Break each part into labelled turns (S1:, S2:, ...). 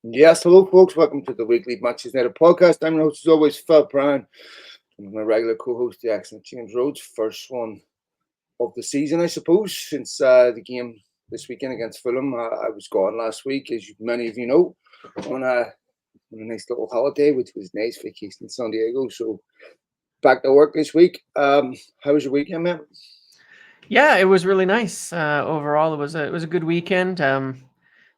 S1: Yes, hello, folks. Welcome to the weekly Matches United podcast. I'm your host, as always, Phil Brown. And my regular co-host, the excellent James Rhodes. First one of the season, I suppose, since the game this weekend against Fulham. I was gone last week, as many of you know, on a nice little holiday, which was nice vacation in San Diego. So back to work this week. How was your weekend, man?
S2: Yeah, it was really nice. Overall, it was a good weekend.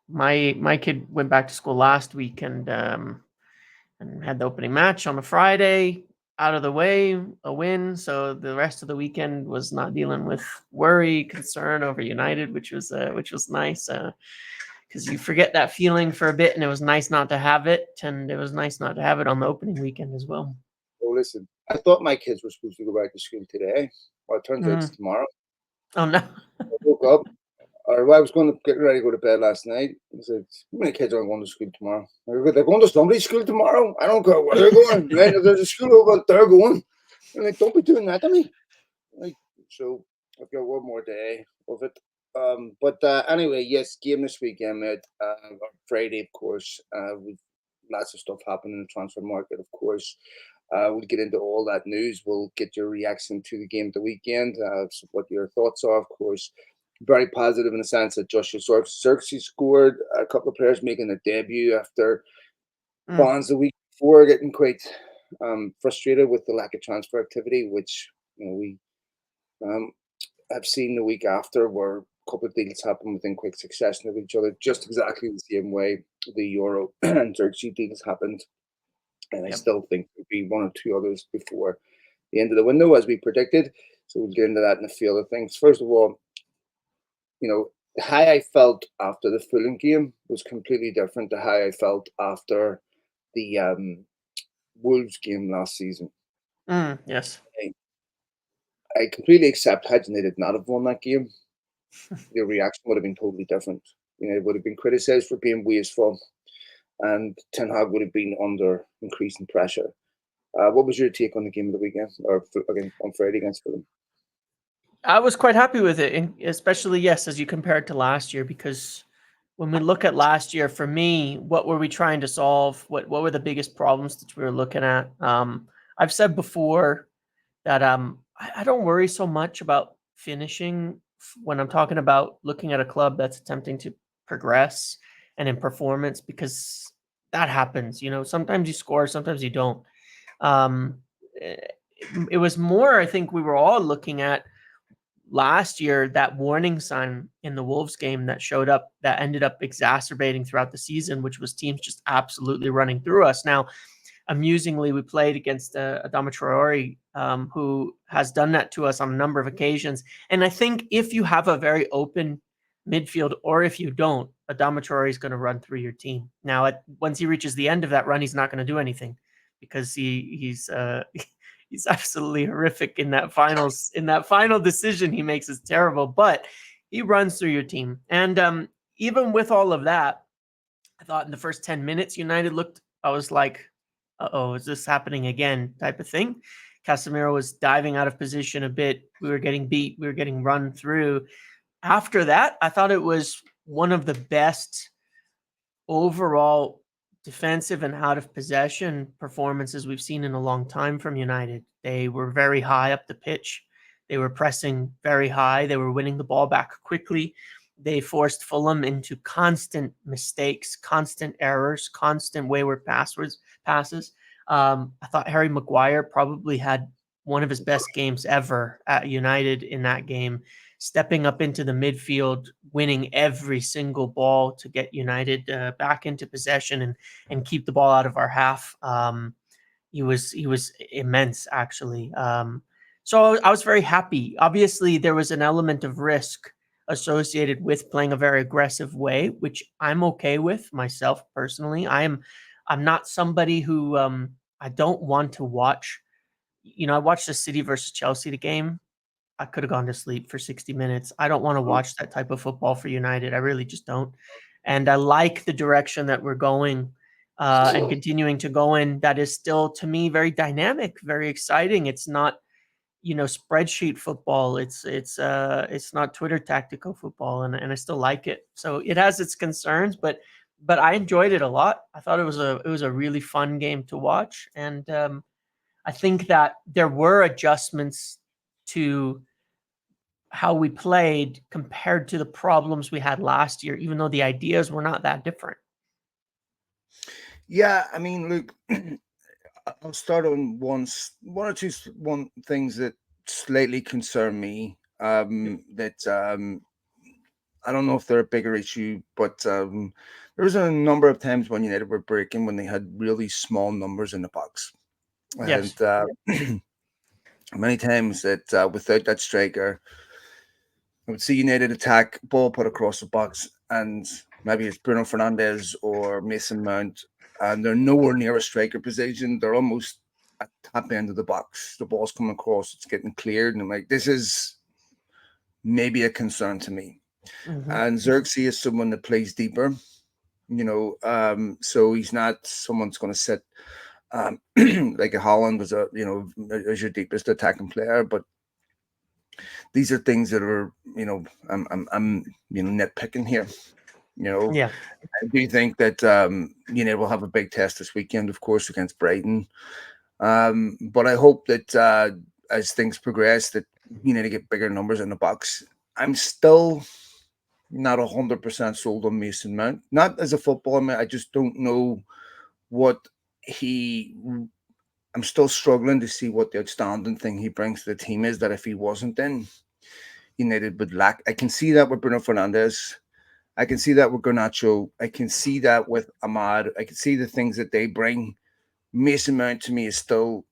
S2: My kid went back to school last week and had the opening match on a Friday out of the way, a win. So the rest of the weekend was not dealing with worry, concern over United, which was nice. Because you forget that feeling for a bit, and it was nice not to have it, and it was nice not to have it on the opening weekend as well.
S1: Oh, listen, I thought my kids were supposed to go back to school today. Well, it turns out it's
S2: Mm.
S1: tomorrow.
S2: Oh no.
S1: I woke up. Or I was going to get ready to go to bed last night. I said, "How many kids are going to school tomorrow? They're going to somebody's school tomorrow. I don't care where they're going. Right? If there's a school over, they're going. I'm like, don't be doing that to me." Like, so I've got one more day of it. But anyway, yes, game this weekend, mate. On Friday, of course. With lots of stuff happening in the transfer market, of course. We'll get into all that news. We'll get your reaction to the game of the weekend. What your thoughts are, of course. Very positive in the sense that Joshua Xerxes scored. A couple of players making a debut after
S2: Mm.
S1: fans the week before getting quite frustrated with the lack of transfer activity, which we um, have seen the week after, where a couple of deals happen within quick succession of each other, just exactly the same way the Euro and Xerxes deals happened. And I
S2: Yep.
S1: still think there'll be one or two others before the end of the window, as we predicted. So we'll get into that in a few other things. First of all, how I felt after the Fulham game was completely different to how I felt after the Wolves game last season.
S2: Yes.
S1: I, I completely accept had United not have won that game, the reaction would have been totally different. It would have been criticised for being wasteful, and Ten Hag would have been under increasing pressure. What was your take on the game of the weekend, or again on Friday against Fulham?
S2: I was quite happy with it, and especially yes, as you compare it to last year, because when we look at last year, for me, what were we trying to solve? What were the biggest problems that we were looking at? I've said before that I don't worry so much about finishing when I'm talking about looking at a club that's attempting to progress and in performance, because that happens. Sometimes you score, sometimes you don't. Um, it was more, I think we were all looking at last year, that warning sign in the Wolves game that showed up, that ended up exacerbating throughout the season, which was teams just absolutely running through us. Now, amusingly, we played against Adama Traore, who has done that to us on a number of occasions. And I think if you have a very open midfield, or if you don't, Adama Traore is going to run through your team. Now, once he reaches the end of that run, he's not going to do anything, because he's he's absolutely horrific in that final decision he makes is terrible, but he runs through your team. And even with all of that, I thought in the first 10 minutes, United looked, I was like, uh-oh, is this happening again type of thing. Casemiro was diving out of position a bit. We were getting beat. We were getting run through. After that, I thought it was one of the best overall defensive and out of possession performances we've seen in a long time from United. They were very high up the pitch. They were pressing very high. They were winning the ball back quickly. They forced Fulham into constant mistakes, constant errors, constant wayward passes. I thought Harry Maguire probably had one of his best games ever at United in that game, stepping up into the midfield, winning every single ball to get United back into possession and keep the ball out of our half. He was immense, actually. So I was very happy. Obviously, there was an element of risk associated with playing a very aggressive way, which I'm okay with myself personally. I'm not somebody who I don't want to watch. I watched the City versus Chelsea the game. I could have gone to sleep for 60 minutes. I don't want to watch that type of football for United. I really just don't. And I like the direction that we're going and continuing to go in. That is still, to me, very dynamic, very exciting. It's not, spreadsheet football. It's not Twitter tactical football, and I still like it. So it has its concerns, but but I enjoyed it a lot. I thought it was a really fun game to watch, and I think that there were adjustments to how we played compared to the problems we had last year, even though the ideas were not that different.
S1: Yeah, I mean, look, I'll start on one or two one things that slightly concern me. That I don't know if they're a bigger issue, but there was a number of times when United were breaking when they had really small numbers in the box,
S2: Yes.
S1: and many times that without that striker, I would see United attack, ball put across the box, and maybe it's Bruno Fernandes or Mason Mount, and they're nowhere near a striker position. They're almost at the top end of the box. The ball's coming across, it's getting cleared, and I'm like, this is maybe a concern to me.
S2: Mm-hmm.
S1: And Xerxes is someone that plays deeper, so he's not someone that's going to sit like a Holland as as your deepest attacking player, but these are things that are, I'm nitpicking here.
S2: Yeah.
S1: I do think that we'll have a big test this weekend, of course, against Brighton. But I hope that as things progress, that you need to get bigger numbers in the box. I'm still not 100% sold on Mason Mount. Not as a footballer, I just don't know what he. I'm still struggling to see what the outstanding thing he brings to the team is. That if he wasn't in, United would lack. I can see that with Bruno Fernandes. I can see that with Garnacho. I can see that with Ahmad. I can see the things that they bring. Mason Mount to me is still,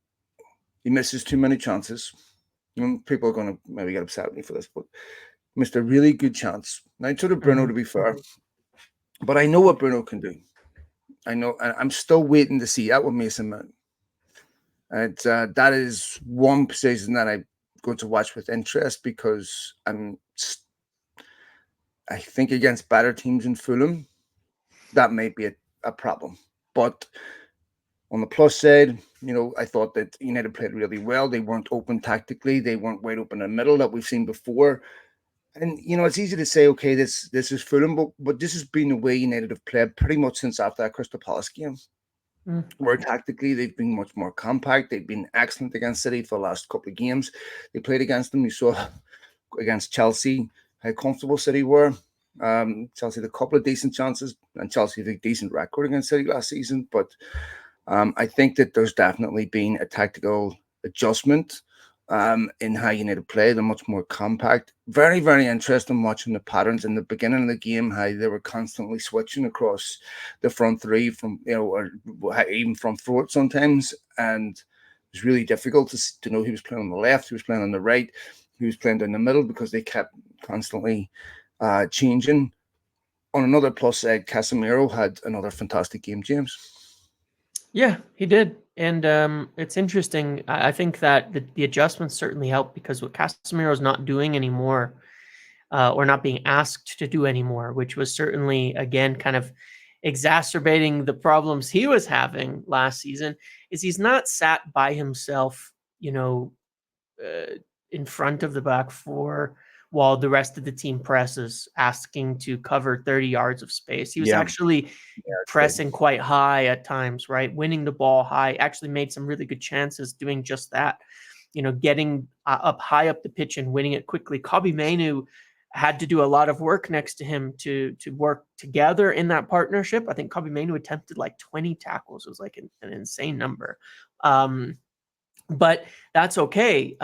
S1: he misses too many chances. People are going to maybe get upset at me for this, but missed a really good chance. Now, to the Bruno,
S2: Mm-hmm.
S1: to be fair, but I know what Bruno can do. I know, and I'm still waiting to see that with Mason Mount. And that is one position that I'm going to watch with interest because I think against better teams in Fulham, that may be a problem. But on the plus side, I thought that United played really well. They weren't open tactically. They weren't wide open in the middle that we've seen before. And it's easy to say, okay, this is Fulham, but this has been the way United have played pretty much since after that Crystal Palace game. Where tactically they've been much more compact. They've been excellent against City for the last couple of games. They played against them. You saw against Chelsea how comfortable City were. Chelsea had a couple of decent chances, and Chelsea had a decent record against City last season. But I think that there's definitely been a tactical adjustment in how United play. They're much more compact. Very, very interesting watching the patterns in the beginning of the game, how they were constantly switching across the front three from, or even from forward sometimes. And it was really difficult to know who was playing on the left, who was playing on the right, who was playing down the middle because they kept constantly changing. On another plus side, Casemiro had another fantastic game, James.
S2: Yeah, he did. And it's interesting. I think that the adjustments certainly help because what Casemiro is not doing anymore, or not being asked to do anymore, which was certainly, again, kind of exacerbating the problems he was having last season, is he's not sat by himself, uh, in front of the back four while the rest of the team presses, asking to cover 30 yards of space. He was actually pressing quite high at times, right? Winning the ball high, actually made some really good chances doing just that, getting up high up the pitch and winning it quickly. Kobbie Mainoo had to do a lot of work next to him to work together in that partnership. I think Kobbie Mainoo attempted like 20 tackles. It was like an insane number. But that's okay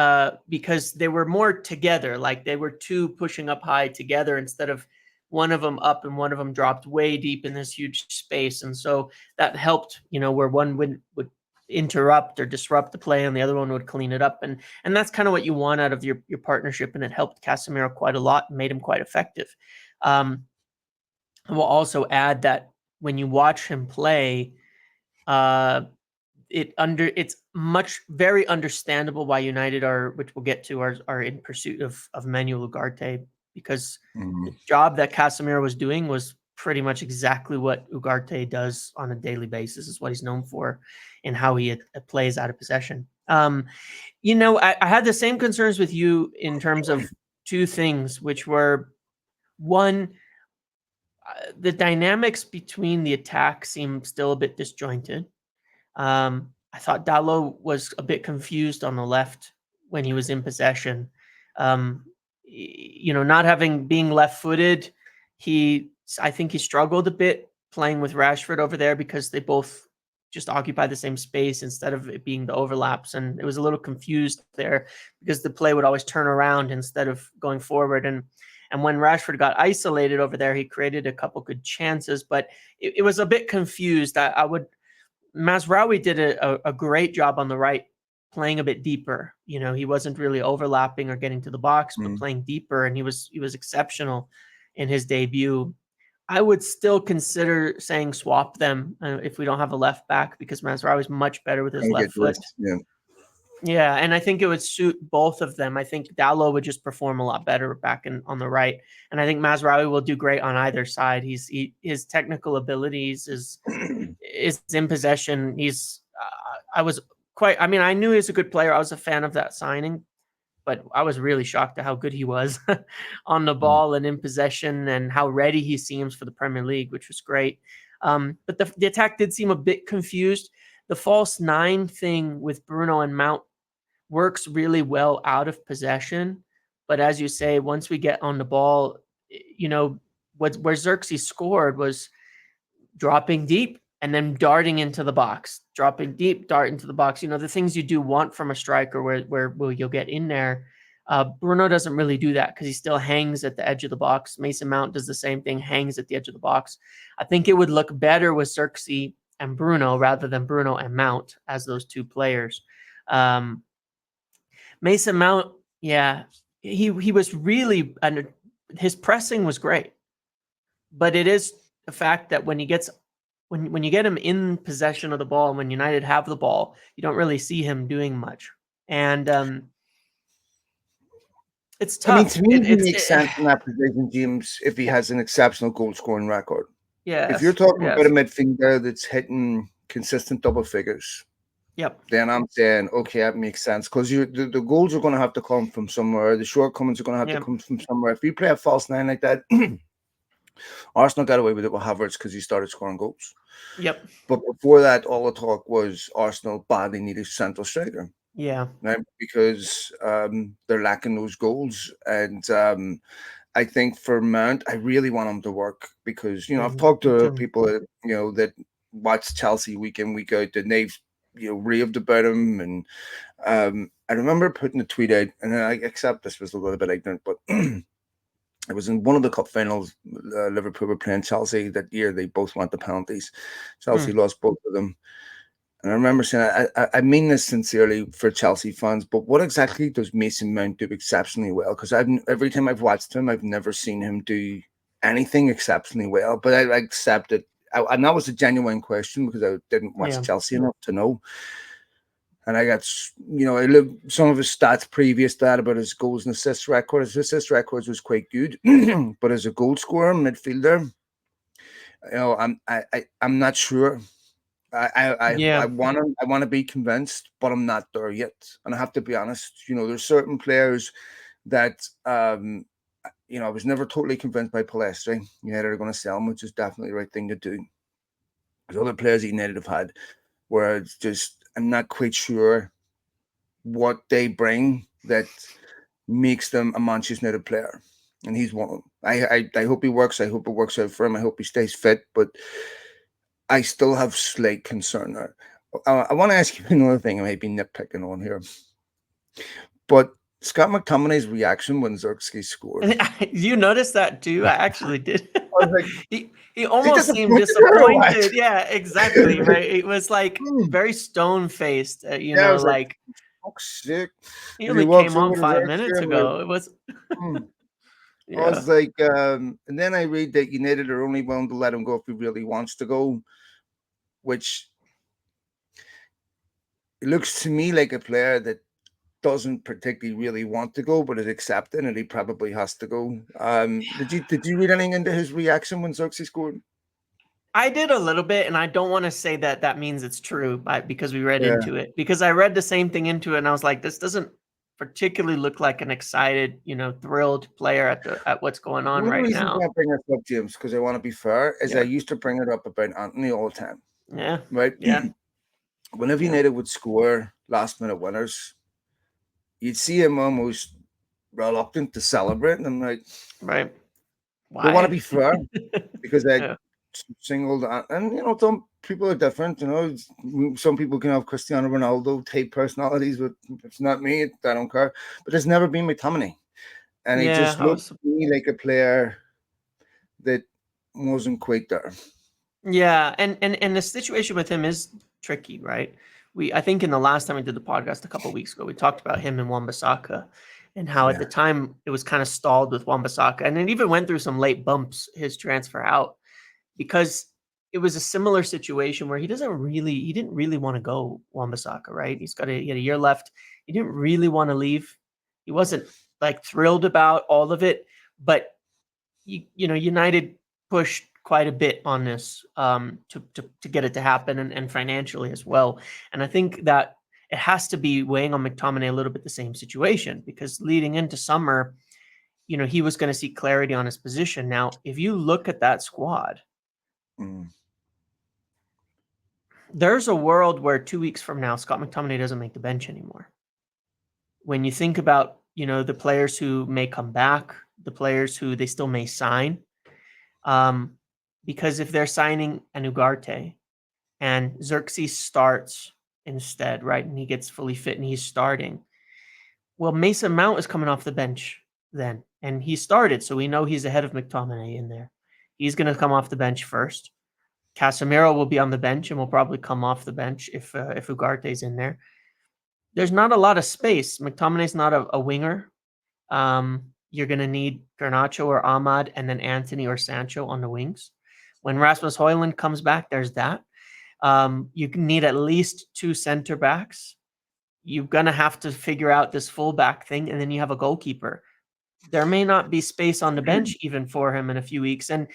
S2: because they were more together. Like they were two pushing up high together instead of one of them up and one of them dropped way deep in this huge space. And so that helped, where one would interrupt or disrupt the play and the other one would clean it up. And that's kind of what you want out of your partnership. And it helped Casemiro quite a lot and made him quite effective. I will also add that when you watch him play, it's very understandable why United are, which we'll get to, are in pursuit of Manuel Ugarte, because the job that Casemiro was doing was pretty much exactly what Ugarte does on a daily basis, is what he's known for and how he plays out of possession. I had the same concerns with you in terms of two things, which were, one, the dynamics between the attack seem still a bit disjointed. I thought Dalot was a bit confused on the left when he was in possession. Not being left-footed, I think he struggled a bit playing with Rashford over there because they both just occupy the same space instead of it being the overlaps, and it was a little confused there because the play would always turn around instead of going forward. And when Rashford got isolated over there, he created a couple good chances, but it was a bit confused. Mazraoui did a great job on the right, playing a bit deeper. He wasn't really overlapping or getting to the box, but playing deeper, and he was exceptional in his debut. I would still consider saying swap them if we don't have a left back, because Mazraoui is much better with his left foot. Yeah, and I think it would suit both of them. I think Dalot would just perform a lot better back on the right, and I think Mazraoui will do great on either side. His technical abilities is in possession. I knew he was a good player. I was a fan of that signing, but I was really shocked at how good he was on the ball and in possession, and how ready he seems for the Premier League, which was great. But the attack did seem a bit confused. The false nine thing with Bruno and Mount works really well out of possession. But as you say, once we get on the ball, where Xerxes scored was dropping deep and then darting into the box, dropping deep, dart into the box. The things you do want from a striker where you'll get in there. Bruno doesn't really do that because he still hangs at the edge of the box. Mason Mount does the same thing, hangs at the edge of the box. I think it would look better with Xerxes and Bruno rather than Bruno and Mount as those two players. Mason Mount, yeah, he was really, and his pressing was great, but it is the fact that when you get him in possession of the ball, when United have the ball, you don't really see him doing much, and it's tough.
S1: I mean, to me, it makes sense in that position, James, if he has an exceptional goal-scoring record.
S2: Yeah,
S1: if you're talking about a midfielder that's hitting consistent double figures.
S2: Yep.
S1: Then I'm saying, okay, that makes sense, because the goals are going to have to come from somewhere. The shortcomings are going to have to come from somewhere. If you play a false nine like that, Arsenal got away with it with Havertz because he started scoring goals.
S2: Yep.
S1: But before that, all the talk was Arsenal badly needed a central striker.
S2: Yeah.
S1: Right? Because they're lacking those goals. And I think for Mount, I really want him to work because, I've talked to people that, that watch Chelsea week in, week out, and they've raved about him. And I remember putting a tweet out, and I accept this was a little bit ignorant, but it was in one of the cup finals. Liverpool were playing Chelsea that year. They both went the penalties. Chelsea lost both of them. And I remember saying, I mean this sincerely for Chelsea fans, but what exactly does Mason Mount do exceptionally well? Because every time I've watched him, I've never seen him do anything exceptionally well. But I accept it. And that was a genuine question because I didn't watch Chelsea enough to know. And I got, I looked some of his stats previous to that about his goals and assists record. His assist records was quite good, but as a goal scorer, midfielder, I'm not sure. I want to be convinced, but I'm not there yet. And I have to be honest. There's certain players that I was never totally convinced by Palestri. United are going to sell him, which is definitely the right thing to do. There's other players that United have had where it's just I'm not quite sure what they bring that makes them a Manchester United player, and he's one of them. I hope he works. I hope it works out for him. I hope he stays fit, but I still have slight concern there. I want to ask you another thing. I might be nitpicking on here, but Scott McTominay's reaction when Xerxes scored.
S2: You noticed that too? I actually did.
S1: I was like,
S2: he almost seemed disappointed. Yeah, exactly. Right. It was like very stone-faced. Like
S1: sick.
S2: He only came on 5 minutes ago. It was.
S1: I was like, and then I read that United are only willing to let him go if he really wants to go, which it looks to me like a player that doesn't particularly really want to go, but is accepting, and he probably has to go. Did you read anything into his reaction when Xerxes scored?
S2: I did a little bit, and I don't want to say that means it's true, because we read into it. Because I read the same thing into it, and I was like, this doesn't particularly look like an excited, thrilled player at what's going on
S1: One of the
S2: right
S1: reasons
S2: now.
S1: I bring this up, James, because I want to be fair, is
S2: Yeah.
S1: I used to bring it up about Anthony all the time.
S2: Yeah.
S1: Right?
S2: Yeah.
S1: Whenever
S2: Yeah.
S1: United would score last minute winners, you'd see him almost reluctant to celebrate. And I'm like,
S2: Right.
S1: I want to
S2: Why?
S1: be fair because I
S2: Yeah.
S1: singled, and some people are different. Some people can have Cristiano Ronaldo type personalities, but if it's not me, I don't care. But it's never been McTominay, and he
S2: Yeah.
S1: just looked to me like a player that wasn't quite there.
S2: Yeah, and the situation with him is tricky, right? I think in the last time we did the podcast a couple of weeks ago, we talked about him and Wan-Bissaka and how at the time it was kind of stalled with Wan-Bissaka, and it even went through some late bumps, his transfer out, because it was a similar situation where he didn't really want to go, Wan-Bissaka, right? He had a year left. He didn't really want to leave. He wasn't like thrilled about all of it, but United pushed quite a bit on this to get it to happen, and financially as well. And I think that it has to be weighing on McTominay a little bit the same situation, because leading into summer, he was going to see clarity on his position. Now, if you look at that squad, there's a world where 2 weeks from now, Scott McTominay doesn't make the bench anymore. When you think about, the players who may come back, the players who they still may sign, because if they're signing an Ugarte and Xerxes starts instead, right, and he gets fully fit and he's starting, well, Mason Mount is coming off the bench then, and he started, so we know he's ahead of McTominay in there. He's going to come off the bench first. Casemiro will be on the bench and will probably come off the bench if Ugarte's in there. There's not a lot of space. McTominay's not a winger. You're going to need Garnacho or Ahmad and then Anthony or Sancho on the wings. When Rasmus Højlund comes back, there's that. You need at least 2 center backs. You're going to have to figure out this fullback thing, and then you have a goalkeeper. There may not be space on the bench even for him in a few weeks. And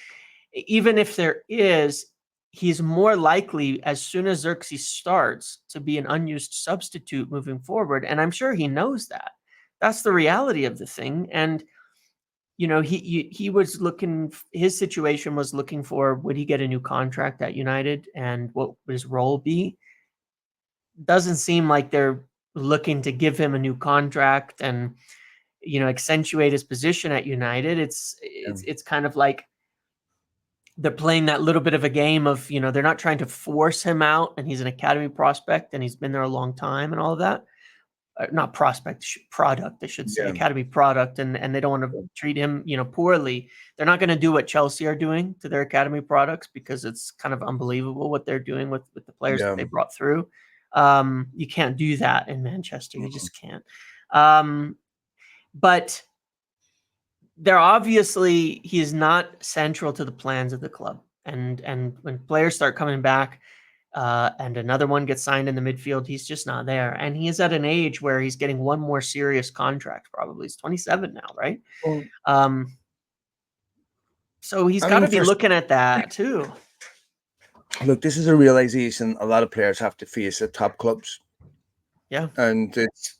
S2: even if there is, he's more likely, as soon as Xerxes starts, to be an unused substitute moving forward. And I'm sure he knows that. That's the reality of the thing. And, he was looking, his situation was looking for, would he get a new contract at United and what would his role be? Doesn't seem like they're looking to give him a new contract and, accentuate his position at United. It's kind of like they're playing that little bit of a game of, they're not trying to force him out, and he's an academy prospect and he's been there a long time and all of that. Not prospect, product, I should say, academy product, and they don't want to treat him, poorly. They're not going to do what Chelsea are doing to their academy products, because it's kind of unbelievable what they're doing with the players that they brought through. You can't do that in Manchester. You just can't. But they're obviously, he is not central to the plans of the club. And when players start coming back, and another one gets signed in the midfield, he's just not there. And he is at an age where he's getting one more serious contract, probably. He's 27 now, right? So he's got to be looking at that too.
S1: Look, this is a realization a lot of players have to face at top clubs.
S2: Yeah.
S1: And it's,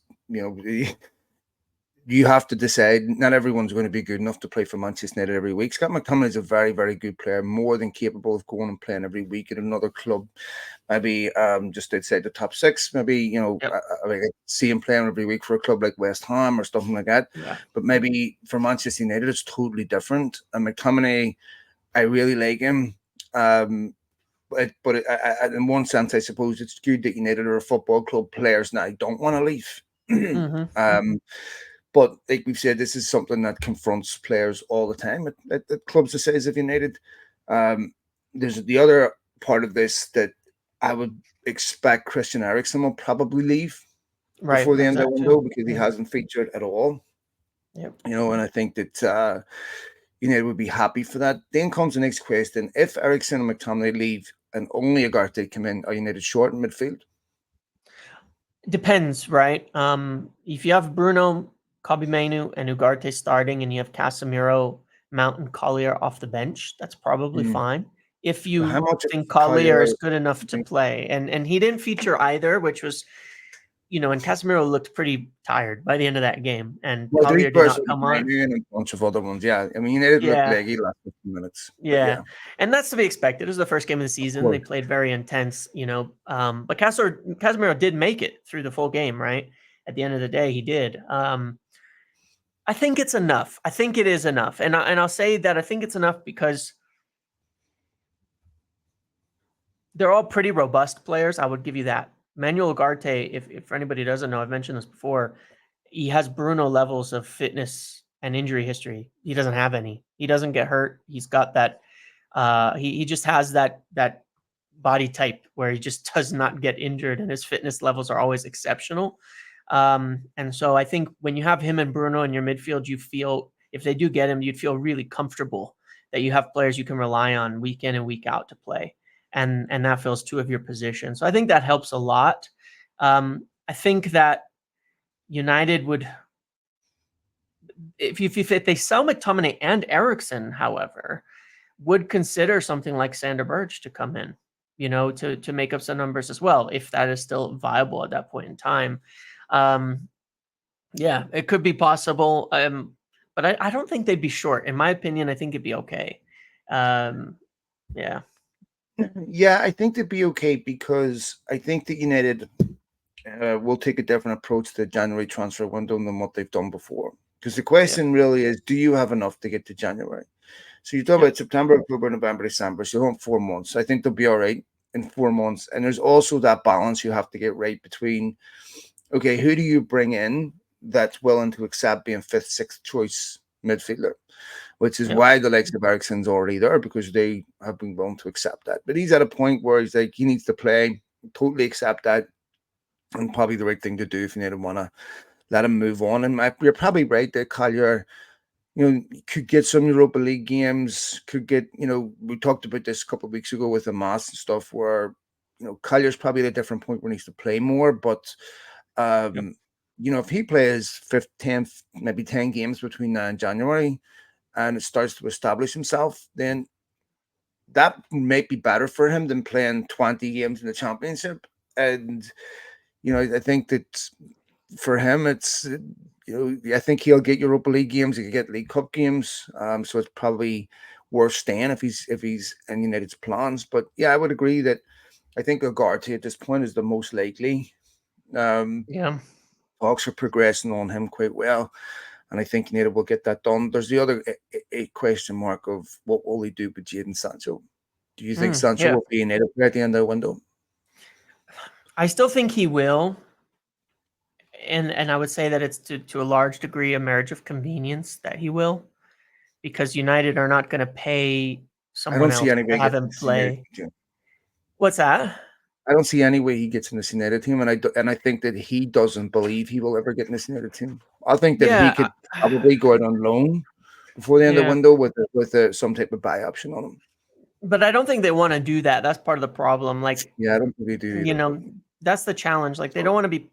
S1: you have to decide, not everyone's going to be good enough to play for Manchester United every week. Scott McTominay is a very, very good player, more than capable of going and playing every week at another club, maybe just outside the top 6. Maybe, I see him playing every week for a club like West Ham or something like that.
S2: Yeah.
S1: But maybe for Manchester United, it's totally different. And McTominay, I really like him. But in one sense, I suppose it's good that United are a football club. Players now don't want to leave. But like we've said, this is something that confronts players all the time at clubs the size of United. There's the other part of this that I would expect Christian Eriksen will probably leave before the end of the window, because he hasn't featured at all.
S2: Yep.
S1: And I think that United would be happy for that. Then comes the next question. If Eriksen and McTominay leave and only Ugarte come in, are United short in midfield?
S2: Depends, right? If you have Bruno, Kobbie Mainoo, and Ugarte starting, and you have Casemiro, Mount, and Collier off the bench, that's probably fine. If you think Collier is good enough to play, and he didn't feature either, which was, and Casemiro looked pretty tired by the end of that game, and
S1: Well,
S2: Collier
S1: three
S2: did not
S1: person
S2: come on.
S1: and a bunch of other ones. Yeah, I mean, United looked
S2: Yeah,
S1: leggy last 15 minutes.
S2: yeah, and that's to be expected. It was the first game of the season. They
S1: course.
S2: played very intense, but Casemiro did make it through the full game, right? At the end of the day, he did. I think it's enough. I think it is enough, and I'll say that I think it's enough because they're all pretty robust players. I would give you that. Manuel Ugarte, if for anybody doesn't know, I've mentioned this before. He has Bruno levels of fitness and injury history. He doesn't have any. He doesn't get hurt. He's got that. He just has that body type where he just does not get injured, and his fitness levels are always exceptional. And so I think when you have him and Bruno in your midfield, you feel if they do get him, you'd feel really comfortable that you have players you can rely on week in and week out to play. And that fills two of your positions. So I think that helps a lot. I think that United would, if they sell McTominay and Eriksen, however, would consider something like Sander Berge to come in, to make up some numbers as well, if that is still viable at that point in time. Yeah, it could be possible. But I don't think they'd be short. In my opinion, I think it'd be okay. Yeah.
S1: Yeah, I think they'd be okay because I think that United will take a different approach to the January transfer window than what they've done before. Because the question really is, do you have enough to get to January? So you talk about September, October, November, December. So you want 4 months. I think they'll be all right in 4 months. And there's also that balance you have to get right between, okay, who do you bring in that's willing to accept being fifth, sixth choice midfielder? Which is why the likes of Eriksen's already there, because they have been willing to accept that. But he's at a point where he's like, he needs to play, totally accept that, and probably the right thing to do if you want to let him move on. And you're probably right that Collier, could get some Europa League games, could get, we talked about this a couple of weeks ago with the mass and stuff where, Collier's probably at a different point where he needs to play more. But, if he plays 10, maybe 10 games between now and January, and it starts to establish himself, then that might be better for him than playing 20 games in the championship. And, I think that for him, it's, I think he'll get Europa League games. He could get League Cup games. So it's probably worth staying if he's in United's plans. But yeah, I would agree that I think Ugarte at this point is the most likely. Talks are progressing on him quite well. And I think United will get that done. There's the other question mark of what will he do with Jadon Sancho? Do you think Sancho will be United at the end of the window?
S2: I still think he will. And I would say that it's to a large degree a marriage of convenience that he will, because United are not going to pay someone else to have him play. What's that?
S1: I don't see any way he gets in this United team, and I think that he doesn't believe he will ever get in this United team. I think that he could probably go out on loan before the end of the window with some type of buy option on him.
S2: But I don't think they want to do that. That's part of the problem. Like,
S1: I don't think they do either.
S2: That's the challenge. Like, they don't want to be,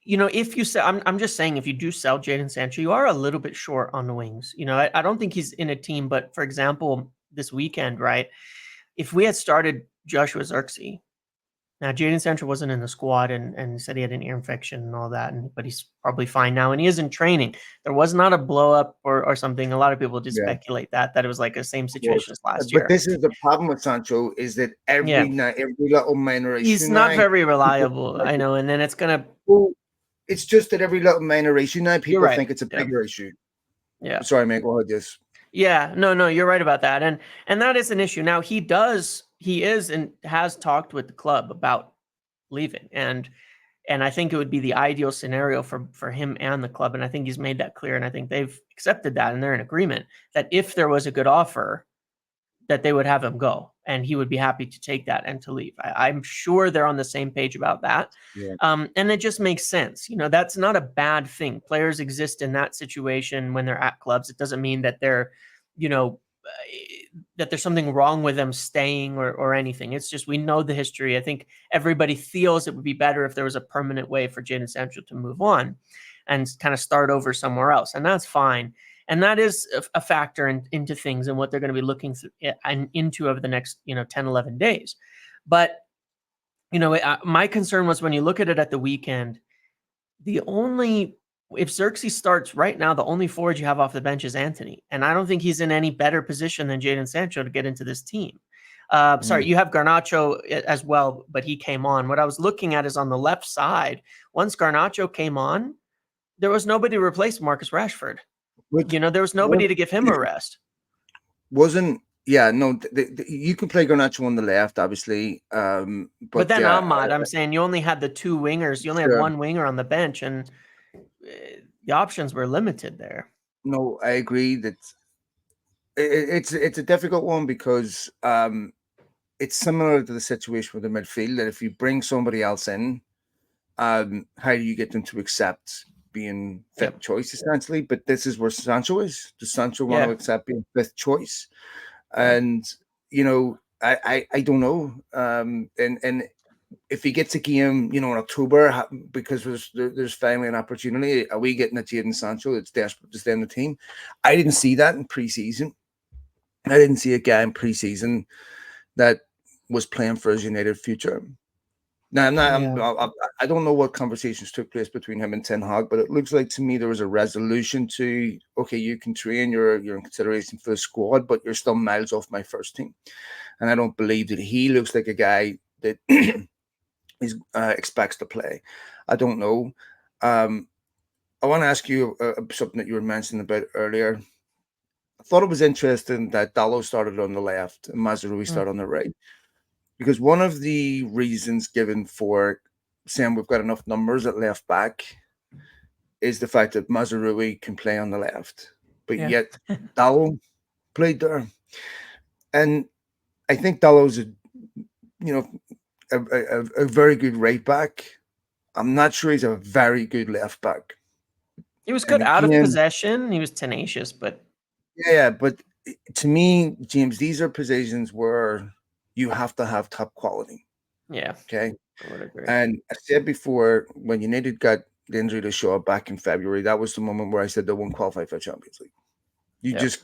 S2: if you sell, I'm just saying, if you do sell Jadon Sancho, you are a little bit short on the wings. I don't think he's in a team, but for example, this weekend, right? If we had started Joshua Zirkzee, now Jadon Sancho wasn't in the squad and said he had an ear infection and all that, but he's probably fine now, and he is in training. There was not a blow up or something. A lot of people did speculate that it was like the same situation as last year.
S1: But this is the problem with Sancho, is that every little minor issue.
S2: He's not very reliable, I know, and then it's gonna.
S1: Well, it's just that every little minor issue now, people think it's a bigger issue.
S2: Yeah.
S1: Sorry, mate. Go ahead. Yes.
S2: Yeah. No, you're right about that, and that is an issue. Now he is and has talked with the club about leaving, and I think it would be the ideal scenario for him and the club, and I think he's made that clear, and I think they've accepted that, and they're in agreement that if there was a good offer, that they would have him go, and he would be happy to take that and to leave. I'm sure they're on the same page about that.
S1: Yeah.
S2: And it just makes sense. That's not a bad thing. Players exist in that situation when they're at clubs. It doesn't mean that they're, that there's something wrong with them staying or anything. It's just, we know the history. I think everybody feels it would be better if there was a permanent way for Jadon Sancho to move on and kind of start over somewhere else. And that's fine. And that is a factor into things and what they're going to be looking into over the next, 10, 11 days. But, my concern was when you look at it at the weekend, if Xerxes starts right now, the only forward you have off the bench is Anthony. And I don't think he's in any better position than Jadon Sancho to get into this team. Sorry, you have Garnacho as well, but he came on. What I was looking at is on the left side, once Garnacho came on, there was nobody to replace Marcus Rashford. There was nobody to give him a rest.
S1: You can play Garnacho on the left, obviously.
S2: But then I'm saying you only had the two wingers. You only had one winger on the bench, and the options were limited there.
S1: No, I agree that it's a difficult one because it's similar to the situation with the midfield, that if you bring somebody else in, how do you get them to accept being fifth choice, essentially? But this is where Sancho is. Does Sancho want to accept being fifth choice? And I don't know. And if he gets a game, in October, because there's finally an opportunity, are we getting a Jadon Sancho that's desperate to stay in the team? I didn't see that in preseason. I didn't see a guy in preseason that was playing for his United future. Now, I don't know what conversations took place between him and Ten Hag, but it looks like to me there was a resolution to, okay, you can train, you're in consideration for the squad, but you're still miles off my first team. And I don't believe that he looks like a guy that expects to play. I don't know. I want to ask you something that you were mentioning about earlier. I thought it was interesting that Dalot started on the left and Mazraoui started on the right. Because one of the reasons given for saying we've got enough numbers at left back is the fact that Mazraoui can play on the left, but yet Dalot played there. And I think Dalot's a very good right back. I'm not sure he's a very good left back.
S2: He was good out of possession. He was tenacious, but
S1: but to me, James, these are positions where you have to have top quality.
S2: Yeah.
S1: Okay. I would agree. And I said before, when United got the injury to Shaw back in February, that was the moment where I said they won't qualify for Champions League.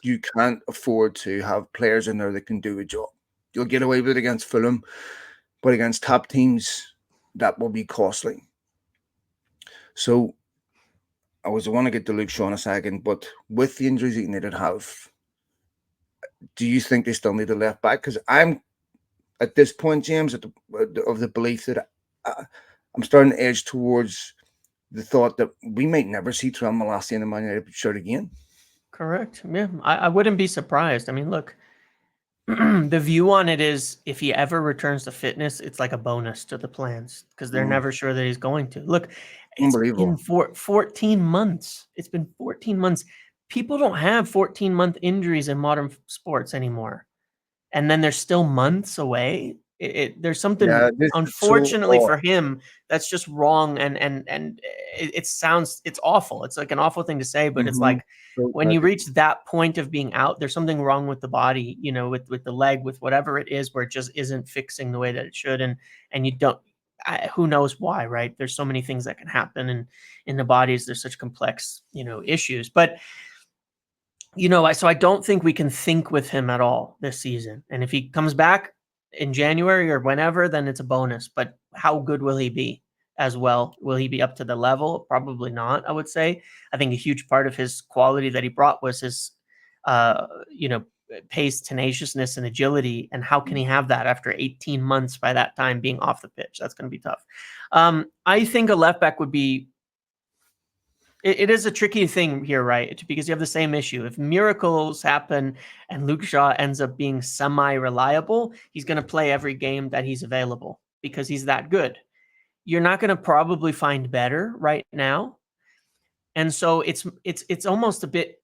S1: You can't afford to have players in there that can do a job. You'll get away with it against Fulham, but against top teams, that will be costly. So I want to get to Luke Shaw in a second, but with the injuries that United have, do you think they still need a left back? Because I'm at this point, James, of the belief that I'm starting to edge towards the thought that we might never see Trell Malacia in the Man United shirt again.
S2: Correct. Yeah, I wouldn't be surprised. I mean, look, the view on it is if he ever returns to fitness, it's like a bonus to the plans because they're never sure that he's going to. Look, it's been 14 months. It's been 14 months. People don't have 14-month injuries in modern sports anymore. And then they're still months away. There's something, unfortunately for him, that's just wrong. And it's awful. It's like an awful thing to say, but it's like when you reach that point of being out, there's something wrong with the body, with the leg, with whatever it is, where it just isn't fixing the way that it should. And you don't, who knows why, right? There's so many things that can happen in the bodies. There's such complex, issues, but so I don't think we can think with him at all this season. And if he comes back in January or whenever, then it's a bonus. But how good will he be as well? Will he be up to the level? Probably not, I would say. I think a huge part of his quality that he brought was his, pace, tenaciousness, and agility. And how can he have that after 18 months by that time being off the pitch? That's going to be tough. I think a left back would be, it is a tricky thing here, right? Because you have the same issue. If miracles happen and Luke Shaw ends up being semi-reliable, he's going to play every game that he's available because he's that good. You're not going to probably find better right now. And so it's almost a bit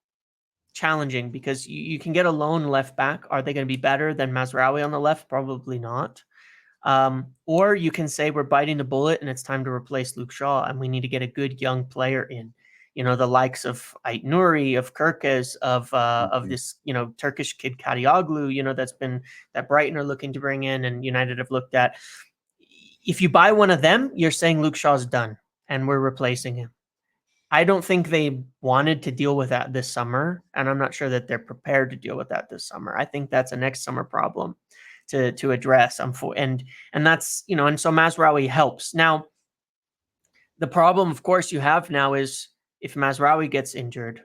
S2: challenging because you can get a lone left back. Are they going to be better than Mazraoui on the left? Probably not. Or you can say we're biting the bullet and it's time to replace Luke Shaw and we need to get a good young player in. The likes of Ait Nouri, of Kirkes, of this, Turkish kid Kadioglu, that Brighton are looking to bring in and United have looked at. If you buy one of them, you're saying Luke Shaw's done and we're replacing him. I don't think they wanted to deal with that this summer, and I'm not sure that they're prepared to deal with that this summer. I think that's a next summer problem to address. And that's, and so Mazraoui helps. Now, The problem, of course, you have now is if Mazraoui gets injured,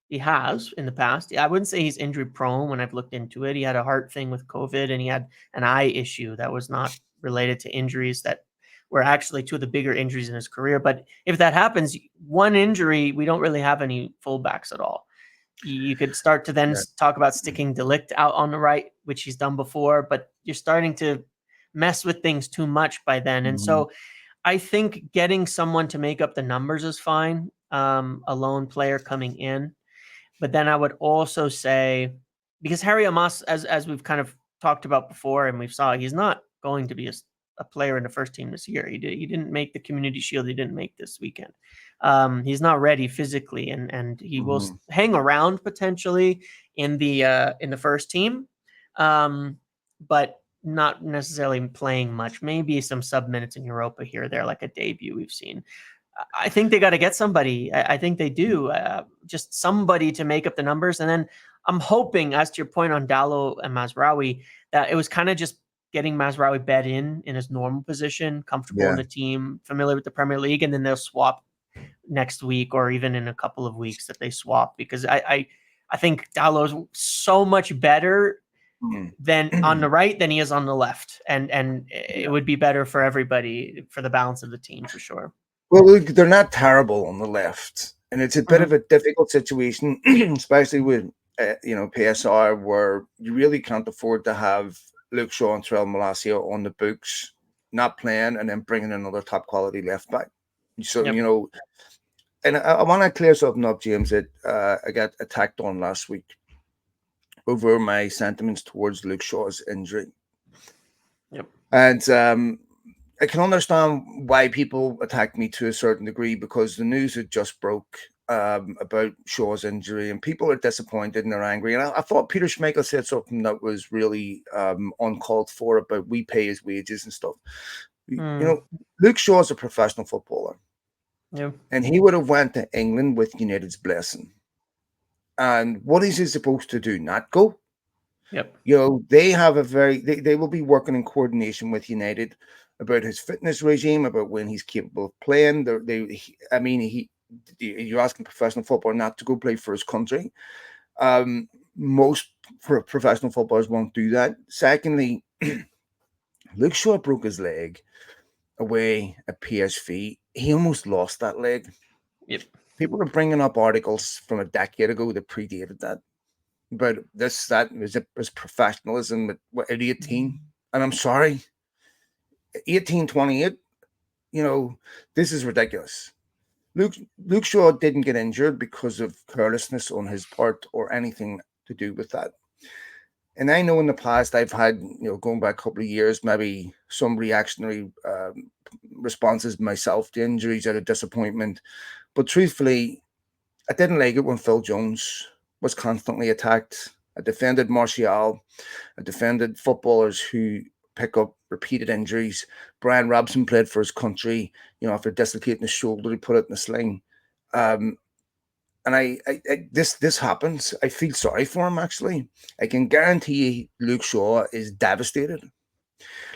S2: he has in the past. I wouldn't say he's injury prone when I've looked into it. He had a heart thing with COVID and he had an eye issue that was not related to injuries that were actually two of the bigger injuries in his career. But if that happens, one injury, we don't really have any fullbacks at all. You could start to then talk about sticking Delict out on the right, which he's done before, but you're starting to mess with things too much by then. And so I think getting someone to make up the numbers is fine. A lone player coming in. But then I would also say, because Harry Amos, as we've kind of talked about before, and we've saw, he's not going to be a player in the first team this year. He didn't make the Community Shield. He didn't make this weekend. He's not ready physically, and he will hang around potentially in the first team, but not necessarily playing much. Maybe some sub minutes in Europa here or there, like a debut we've seen. I think they got to get somebody. I think they do. Just somebody to make up the numbers. And then I'm hoping, as to your point on Dallo and Mazraoui, that it was kind of just getting Mazraoui bed in his normal position, comfortable in the team, familiar with the Premier League, and then they'll swap next week or even in a couple of weeks that they swap, because I think Dallo's so much better than on the right than he is on the left. And it would be better for everybody, for the balance of the team, for sure.
S1: Well, look, they're not terrible on the left, and it's a bit of a difficult situation, especially with PSR, where you really can't afford to have Luke Shaw and Terrell Malacia on the books, not playing, and then bringing another top quality left back. So and I want to clear something up, James. That I got attacked on last week over my sentiments towards Luke Shaw's injury. And I can understand why people attacked me to a certain degree, because the news had just broke about Shaw's injury, and people are disappointed and they're angry. And I thought Peter Schmeichel said something that was really uncalled for about we pay his wages and stuff. Luke Shaw's a professional footballer, and he would have went to England with United's blessing. And what is he supposed to do? Not go? They have they will be working in coordination with United about his fitness regime, about when he's capable of playing. You're asking professional footballer not to go play for his country. Most professional footballers won't do that. Secondly, Luke Shaw broke his leg away at PSV. He almost lost that leg. People are bringing up articles from a decade ago that predated that, but that was professionalism at 18. And I'm sorry, 18, 28, this is ridiculous. Luke Shaw didn't get injured because of carelessness on his part or anything to do with that. And I know in the past I've had, going back a couple of years, maybe some reactionary responses myself to injuries out of disappointment. But truthfully, I didn't like it when Phil Jones was constantly attacked. I defended Martial. I defended footballers who pick up repeated injuries. Brian Robson played for his country. After dislocating his shoulder, he put it in a sling. And this happens. I feel sorry for him, actually. I can guarantee Luke Shaw is devastated.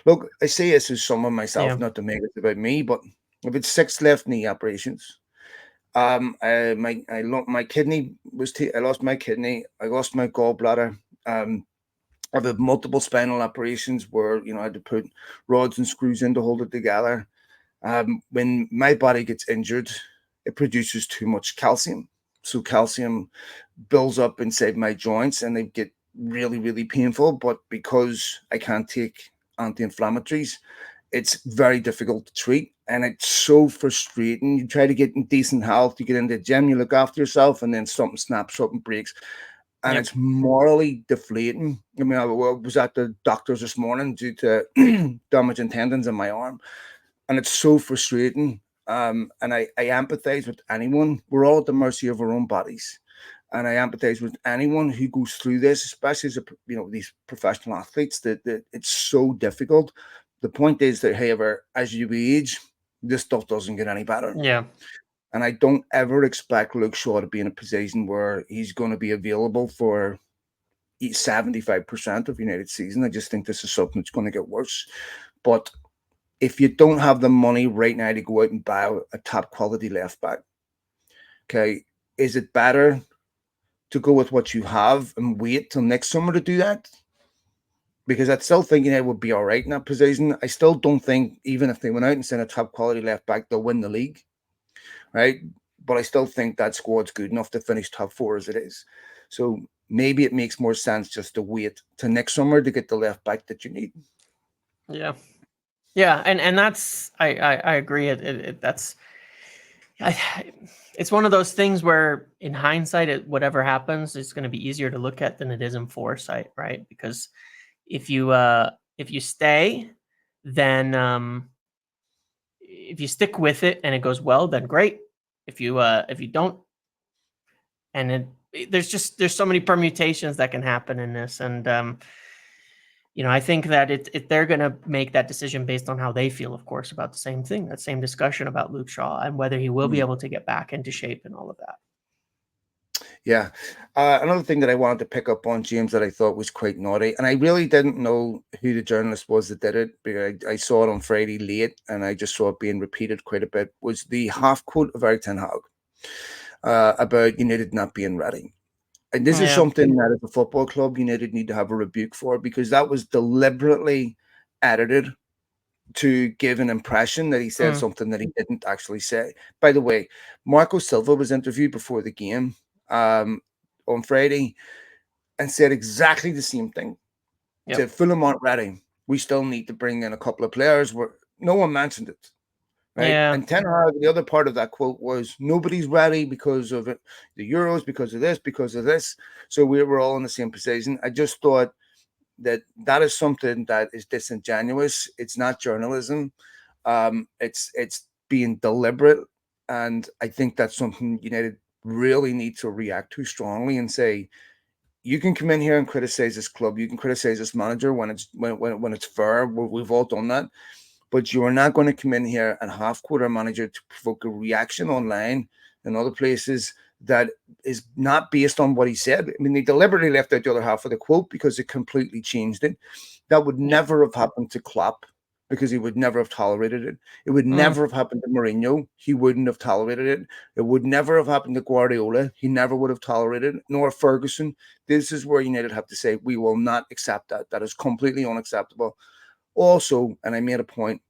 S1: Look, I say this as someone myself, not to make it about me, but I've had 6 left knee operations. My kidney I lost my kidney. I lost my gallbladder. I've had multiple spinal operations where I had to put rods and screws in to hold it together. When my body gets injured, it produces too much calcium. So calcium builds up inside my joints and they get really, really painful. But because I can't take anti-inflammatories, it's very difficult to treat. And it's so frustrating. You try to get in decent health, you get into the gym, you look after yourself, and then something snaps, something breaks. And it's morally deflating. I mean, I was at the doctor's this morning due to damaging tendons in my arm. And it's so frustrating. And I empathize with anyone. We're all at the mercy of our own bodies. And I empathize with anyone who goes through this, especially as these professional athletes, that it's so difficult. The point is that, however, as you age, this stuff doesn't get any better. And I don't ever expect Luke Shaw to be in a position where he's going to be available for 75% of United's season. I just think this is something that's going to get worse. But if you don't have the money right now to go out and buy a top quality left back, okay, is it better to go with what you have and wait till next summer to do that? Because I still think United would be all right in that position. I still don't think, even if they went out and sent a top quality left back, they'll win the league, right? But I still think that squad's good enough to finish top four as it is. So maybe it makes more sense just to wait till next summer to get the left back that you need.
S2: Yeah. Yeah, and that's I agree. That's it's one of those things where in hindsight, whatever happens, it's going to be easier to look at than it is in foresight, right? Because if you stay, then if you stick with it and it goes well, then great. If you don't, and there's so many permutations that can happen in this, and I think that they're going to make that decision based on how they feel, of course, about the same thing, that same discussion about Luke Shaw and whether he will be able to get back into shape and all of that.
S1: Yeah. Another thing that I wanted to pick up on, James, that I thought was quite naughty, and I really didn't know who the journalist was that did it, because I saw it on Friday late, and I just saw it being repeated quite a bit, was the half quote of Erik Ten Hag about United not being ready. And this is something that as a football club, United need to have a rebuke for, because that was deliberately edited to give an impression that he said something that he didn't actually say. By the way, Marco Silva was interviewed before the game on Friday and said exactly the same thing. Said Fulham aren't ready. We still need to bring in a couple of players. No one mentioned it. Right.
S2: Yeah.
S1: And Ten Hag, the other part of that quote was nobody's ready because of it, the Euros, because of this, because of this. So we were all in the same position. I just thought that is something that is disingenuous. It's not journalism. It's being deliberate. And I think that's something United really need to react to strongly and say, you can come in here and criticize this club. You can criticize this manager when it's fair. We've all done that. But you are not going to come in here and half-quote our manager to provoke a reaction online and other places that is not based on what he said. I mean, they deliberately left out the other half of the quote because it completely changed it. That would never have happened to Klopp because he would never have tolerated it. It would never have happened to Mourinho. He wouldn't have tolerated it. It would never have happened to Guardiola. He never would have tolerated it, nor Ferguson. This is where United have to say, we will not accept that. That is completely unacceptable. Also, and I made a point,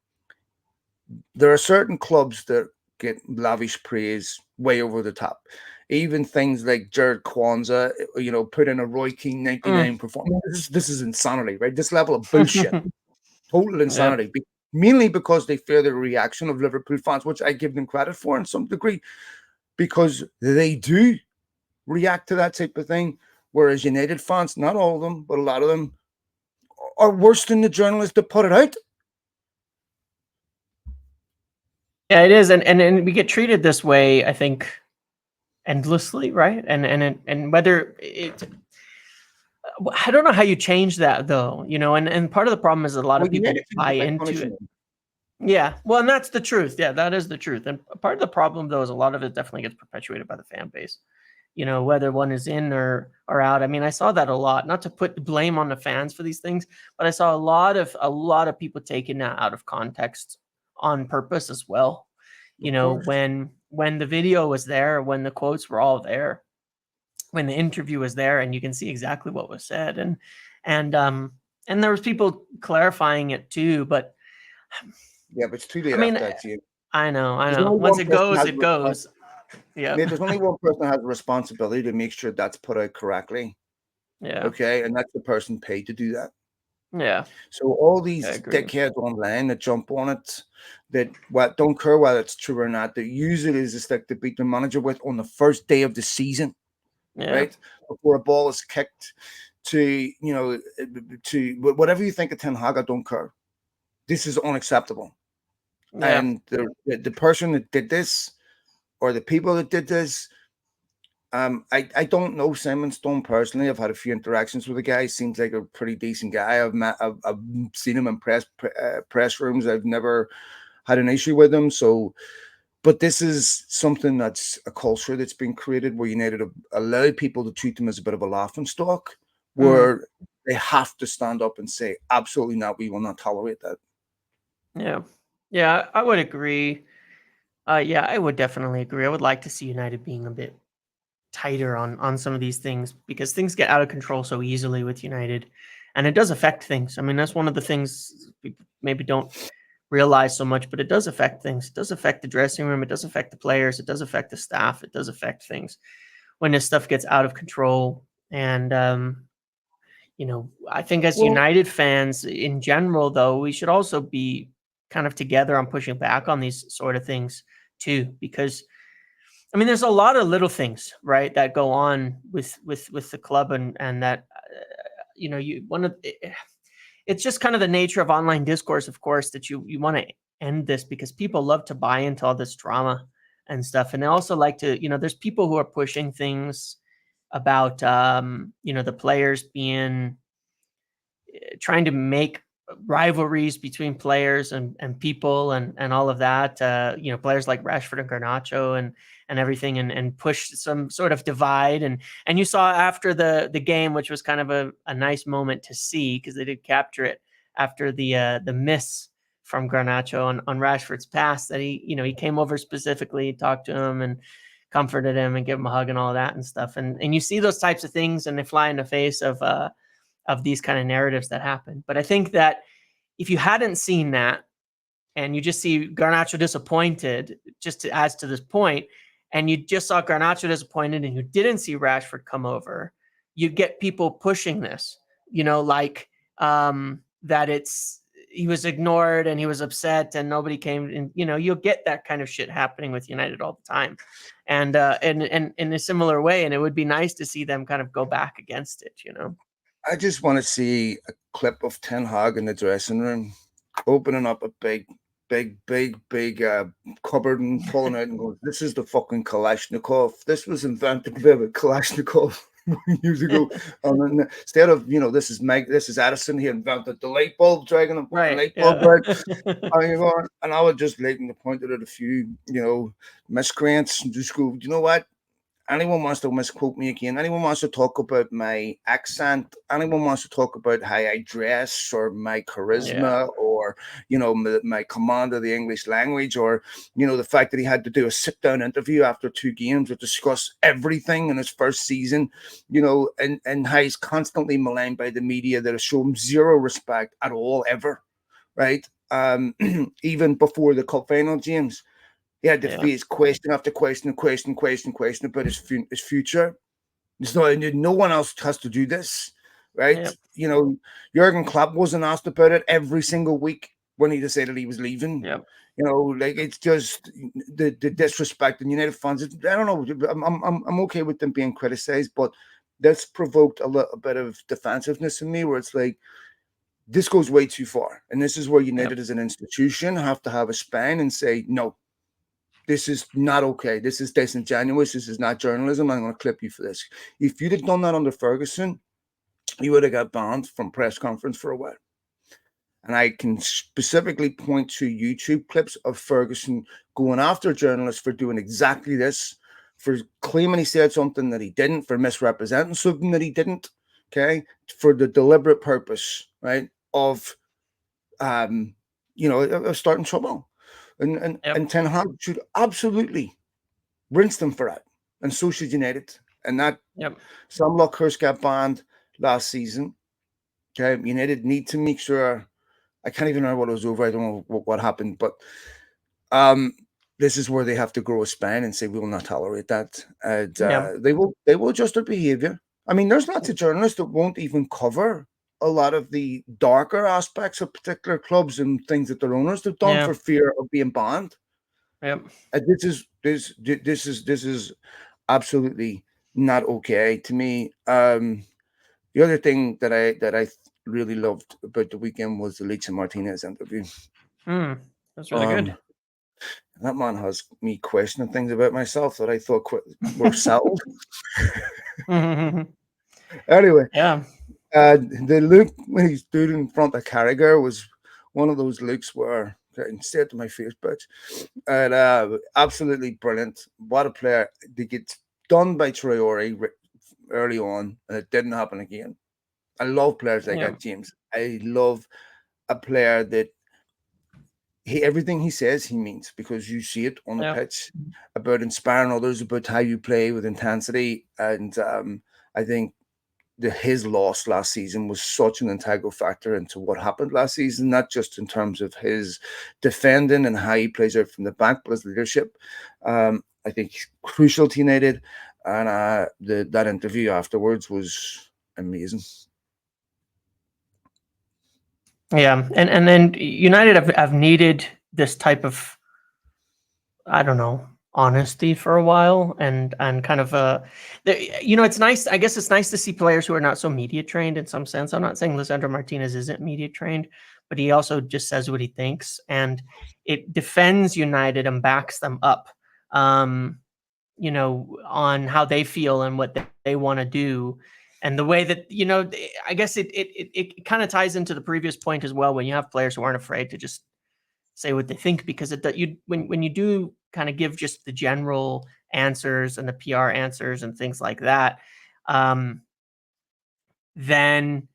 S1: there are certain clubs that get lavish praise way over the top. Even things like Jared Kwanzaa, put in a Roy Keane 99 performance. This is insanity, right? This level of bullshit, total insanity. Mainly because they fear the reaction of Liverpool fans, which I give them credit for in some degree, because they do react to that type of thing. Whereas United fans, not all of them, but a lot of them, are worse than the journalists that put it out.
S2: Yeah, it is, and we get treated this way, I think, endlessly, right? And whether I don't know how you change that though, and part of the problem is a lot of people buy into it. Yeah, well, and that's the truth. Yeah, that is the truth. And part of the problem though is a lot of it definitely gets perpetuated by the fan base. Whether one is in or out. I mean, I saw that a lot. Not to put blame on the fans for these things, but I saw a lot of people taking that out of context on purpose as well. When the video was there, when the quotes were all there, when the interview was there, and you can see exactly what was said, and there was people clarifying it too, but
S1: yeah, but it's too late.
S2: I mean,
S1: after that, you.
S2: I know. Once it goes, it goes.
S1: Yeah. There's only one person that has a responsibility to make sure that's put out correctly.
S2: Yeah.
S1: Okay. And that's the person paid to do that.
S2: Yeah.
S1: So all these dickheads online that jump on it, that don't care whether it's true or not, that use it as a stick to beat the manager with on the first day of the season, right? Before a ball is kicked to whatever you think of Ten Hag, I don't care. This is unacceptable. Yeah. And the person that did this, or the people that did this, I don't know Simon Stone personally. I've had a few interactions with the guy. He seems like a pretty decent guy. I've seen him in press rooms. I've never had an issue with him. So, but this is something that's a culture that's been created where United have allowed people to treat them as a bit of a laughing stock, where they have to stand up and say, absolutely not, we will not tolerate that.
S2: Yeah. Yeah, I would agree. Yeah, I would definitely agree. I would like to see United being a bit tighter on some of these things because things get out of control so easily with United, and it does affect things. I mean, that's one of the things people maybe don't realize so much, but it does affect things. It does affect the dressing room. It does affect the players. It does affect the staff. It does affect things when this stuff gets out of control. And I think as
S1: Well,
S2: United fans in general, though, we should also be kind of together on pushing back on these sort of things too, because I mean, there's a lot of little things, right, that go on with the club, and that you one of it's just kind of the nature of online discourse, of course, that you want to end this because people love to buy into all this drama and stuff, and they also like to, there's people who are pushing things about the players being trying to make rivalries between players and people and all of that. Players like Rashford and Garnacho and everything, and push some sort of divide. And you saw after the game, which was kind of a nice moment to see because they did capture it after the miss from Garnacho on Rashford's pass, that he came over specifically, talked to him and comforted him and gave him a hug and all that and stuff. And you see those types of things and they fly in the face of these kind of narratives that happen. But I think that if you hadn't seen that and you just see Garnacho disappointed, just to adds to this point, and you just saw Garnacho disappointed and you didn't see Rashford come over, you get people pushing this, like that he was ignored and he was upset and nobody came, and you'll get that kind of shit happening with United all the time. And in a similar way, and it would be nice to see them kind of go back against it.
S1: I just want to see a clip of Ten Hag in the dressing room, opening up a big cupboard and pulling out and going, "This is the fucking Kalashnikov. This was invented by Kalashnikov years ago." And then instead of this is Edison. He invented the light bulb, dragging the fucking
S2: Right.
S1: light bulb
S2: Yeah.
S1: out. And I would just like to point out a few miscreants and just go, you know what? Anyone wants to misquote me again, anyone wants to talk about my accent, anyone wants to talk about how I dress or my
S2: Yeah.
S1: charisma or, my command of the English language or, the fact that he had to do a sit down interview after 2 games to discuss everything in his first season, and how he's constantly maligned by the media that has shown zero respect at all, ever. Right. Even before the cup final, James. He had to face question after question about his future. No one else has to do this, right?
S2: Yep.
S1: Jurgen Klopp wasn't asked about it every single week when he decided he was leaving.
S2: Yep.
S1: Like it's just the disrespect in United fans. I don't know. I'm okay with them being criticized, but that's provoked a little bit of defensiveness in me, where it's like this goes way too far, and this is where United as an institution have to have a spine and say no. This is not okay. This is disingenuous. This is not journalism. I'm going to clip you for this. If you'd have done that under Ferguson, you would have got banned from press conference for a while. And I can specifically point to YouTube clips of Ferguson going after journalists for doing exactly this, for claiming he said something that he didn't, for misrepresenting something that he didn't, okay, for the deliberate purpose, right, of starting trouble. And Ten Hag should absolutely rinse them for it. And so should United. And that Sam Lockhurst got banned last season. Okay, United need to make sure. I can't even remember what it was over. I don't know what happened, but this is where they have to grow a spine and say we will not tolerate that. And they will adjust their behavior. I mean, there's lots of journalists that won't even cover a lot of the darker aspects of particular clubs and things that their owners have done for fear of being banned.
S2: Yep.
S1: This is absolutely not okay to me. The other thing that I really loved about the weekend was the Leach and Martinez interview.
S2: That's really good.
S1: That man has me questioning things about myself that I thought were settled. Anyway, the look when he stood in front of Carragher was one of those looks where say it to my face, bitch. And absolutely brilliant. What a player. They get done by Traore early on, and it didn't happen again. I love players like that, James. I love a player that everything he says he means, because you see it on the
S2: Yeah.
S1: pitch about inspiring others, about how you play with intensity. And I think his loss last season was such an integral factor into what happened last season, not just in terms of his defending and how he plays out from the back, but his leadership. I think he's crucial to United, and that interview afterwards was amazing.
S2: Yeah, and then United have needed this type of, I don't know, honesty for a while, and kind of it's nice. I guess it's nice to see players who are not so media trained in some sense. I'm not saying Lisandro Martinez isn't media trained, but he also just says what he thinks, and it defends United and backs them up. On how they feel and what they want to do. And the way that, I guess it kind of ties into the previous point as well, when you have players who aren't afraid to just say what they think, because when you do kind of give just the general answers and the PR answers and things like that, then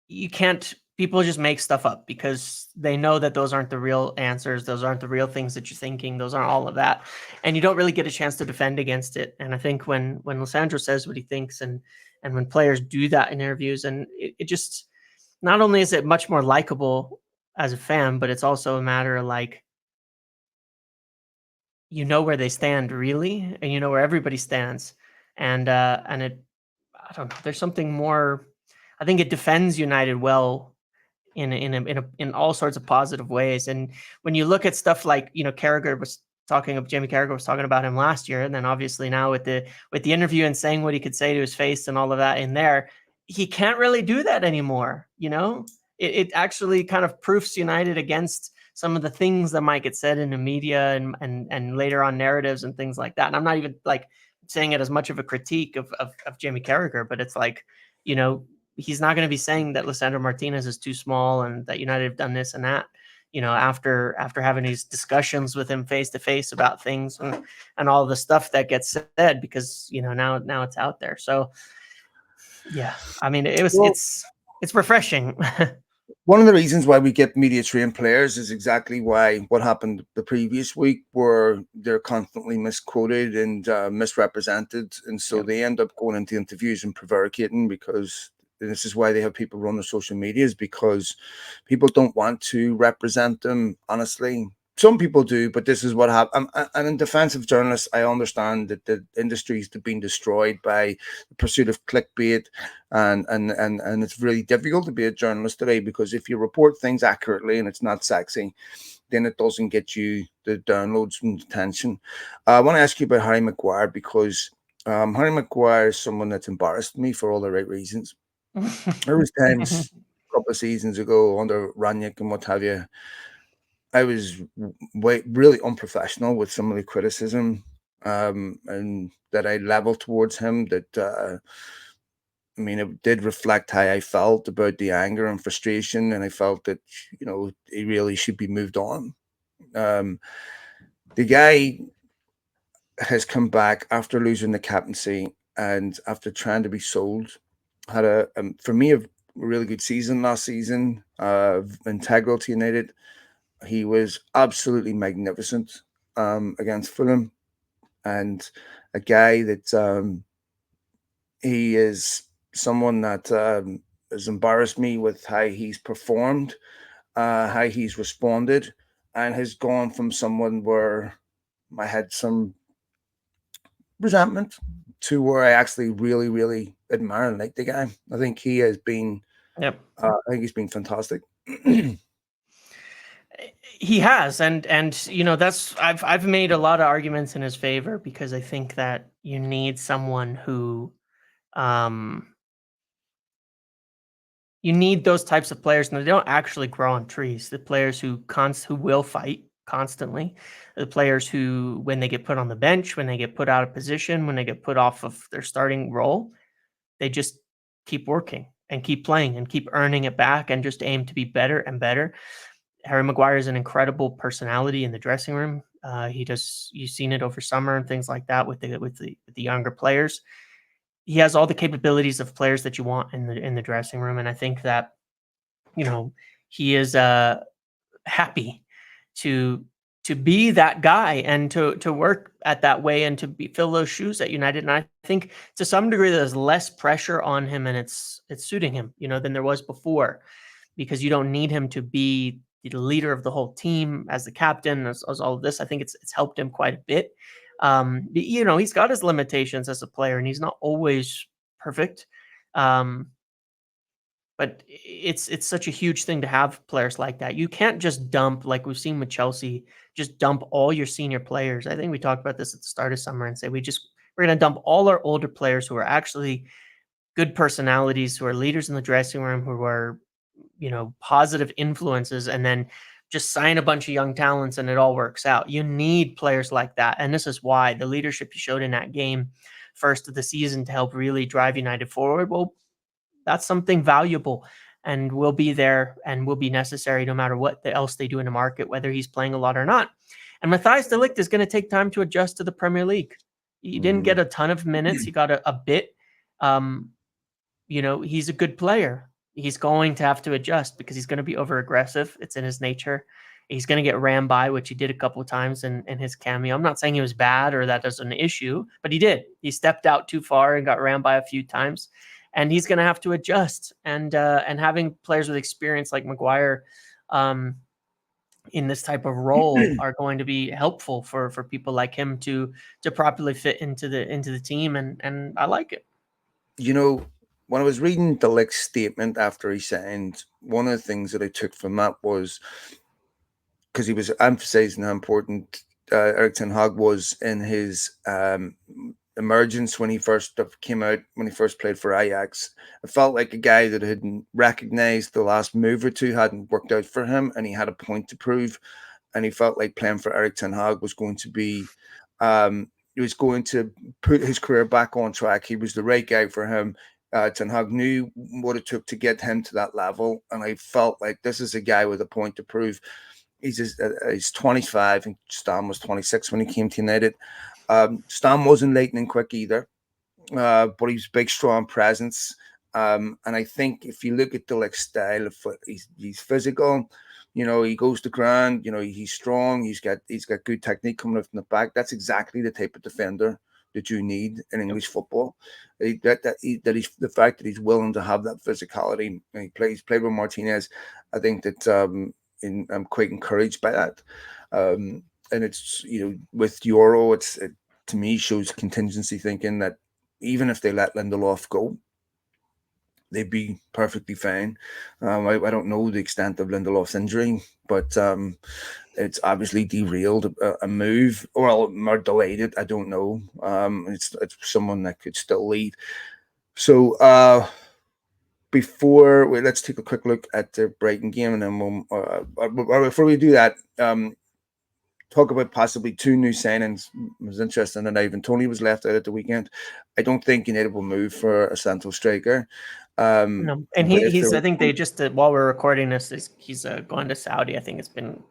S2: you can't, people just make stuff up because they know that those aren't the real answers. Those aren't the real things that you're thinking. Those aren't all of that. And you don't really get a chance to defend against it. And I think when Lisandro says what he thinks, and when players do that in interviews, and it just, not only is it much more likable as a fan, but it's also a matter of like, where they stand really, and where everybody stands. And it, I don't know, there's something more, I think it defends United well in all sorts of positive ways. And when you look at stuff like, Carragher was Jamie Carragher was talking about him last year, and then obviously now with the interview and saying what he could say to his face and all of that in there, he can't really do that anymore. It actually kind of proofs United against some of the things that might get said in the media and later on narratives and things like that. And I'm not even like saying it as much of a critique of Jamie Carragher, but it's like, he's not going to be saying that Lisandro Martinez is too small and that United have done this and that, after having these discussions with him face to face about things and all the stuff that gets said, because, now it's out there. So yeah, I mean, it's refreshing.
S1: One of the reasons why we get media trained players is exactly why what happened the previous week, where they're constantly misquoted and misrepresented. And so they end up going into interviews and prevaricating, because this is why they have people run their social medias, because people don't want to represent them honestly. Some people do, but this is what happened. And in defense of journalists, I understand that the industry's been destroyed by the pursuit of clickbait, and it's really difficult to be a journalist today, because if you report things accurately and it's not sexy, then it doesn't get you the downloads and attention. I want to ask you about Harry Maguire, because Harry Maguire is someone that's embarrassed me for all the right reasons. There was times a couple of seasons ago under Ranić and what have you, I was really unprofessional with some of the criticism and that I leveled towards him. That I mean, it did reflect how I felt about the anger and frustration, and I felt that he really should be moved on. The guy has come back after losing the captaincy and after trying to be sold. Had for me, a really good season last season. Integral to United. He was absolutely magnificent against Fulham, and a guy that he is someone that has embarrassed me with how he's performed, how he's responded, and has gone from someone where I had some resentment to where I actually really, really admire and like the guy. I think he has been.
S2: Yep.
S1: I think he's been fantastic.
S2: He has, and that's, I've made a lot of arguments in his favor, because I think that you need someone who, you need those types of players, and they don't actually grow on trees. The players who will fight constantly, the players who, when they get put on the bench, when they get put out of position, when they get put off of their starting role, they just keep working and keep playing and keep earning it back and just aim to be better and better. Harry Maguire is an incredible personality in the dressing room. You've seen it over summer and things like that with the younger players. He has all the capabilities of players that you want in the dressing room, and I think that he is happy to be that guy and to work at that way and to fill those shoes at United. And I think to some degree there's less pressure on him, and it's suiting him, than there was before, because you don't need him to be the leader of the whole team as the captain, as all of this. I think it's helped him quite a bit. He's got his limitations as a player, and he's not always perfect. But it's such a huge thing to have players like that. You can't just dump, like we've seen with Chelsea, just dump all your senior players. I think we talked about this at the start of summer and say we're going to dump all our older players who are actually good personalities, who are leaders in the dressing room, who are, positive influences, and then just sign a bunch of young talents and it all works out. You need players like that. And this is why the leadership you showed in that game, first of the season, to help really drive United forward, well, that's something valuable and will be there and will be necessary no matter what else they do in the market, whether he's playing a lot or not. And Matthijs de Ligt is going to take time to adjust to the Premier League. He didn't get a ton of minutes. He got a bit. He's a good player. He's going to have to adjust because he's going to be over aggressive. It's in his nature. He's going to get rammed by, which he did a couple of times in his cameo. I'm not saying he was bad or that was an issue, but he did. He stepped out too far and got rammed by a few times. And he's going to have to adjust. And having players with experience like Maguire in this type of role are going to be helpful for people like him to properly fit into the team. And I like it.
S1: When I was reading de Ligt's statement after he signed, one of the things that I took from that was, because he was emphasizing how important Erik ten Hag was in his emergence when he first came out, when he first played for Ajax. It felt like a guy that had recognized the last move or two hadn't worked out for him, and he had a point to prove. And he felt like playing for Erik ten Hag was going to be, he was going to put his career back on track. He was the right guy for him. Ten Hag knew what it took to get him to that level, and I felt like this is a guy with a point to prove. He's 25, and Stam was 26 when he came to United. Stam wasn't lightning quick either, but he's big, strong presence. And I think if you look at the style of foot, he's physical. He goes to ground. He's strong. He's got good technique coming up from the back. That's exactly the type of defender that you need in English football. The fact that he's willing to have that physicality. He's played with Martinez. I think that I'm quite encouraged by that. And it's, with Euro, it to me shows contingency thinking that even if they let Lindelof go, they'd be perfectly fine. I don't know the extent of Lindelof's injury, but it's obviously derailed a move or delayed it. I don't know. It's someone that could still lead. So let's take a quick look at the Brighton game, and then before we do that, talk about possibly two new signings. It was interesting that Ivan Toney was left out at the weekend. I don't think United will move for a central striker.
S2: No, and I think they just while we're recording this, he's going to Saudi. I think it's been.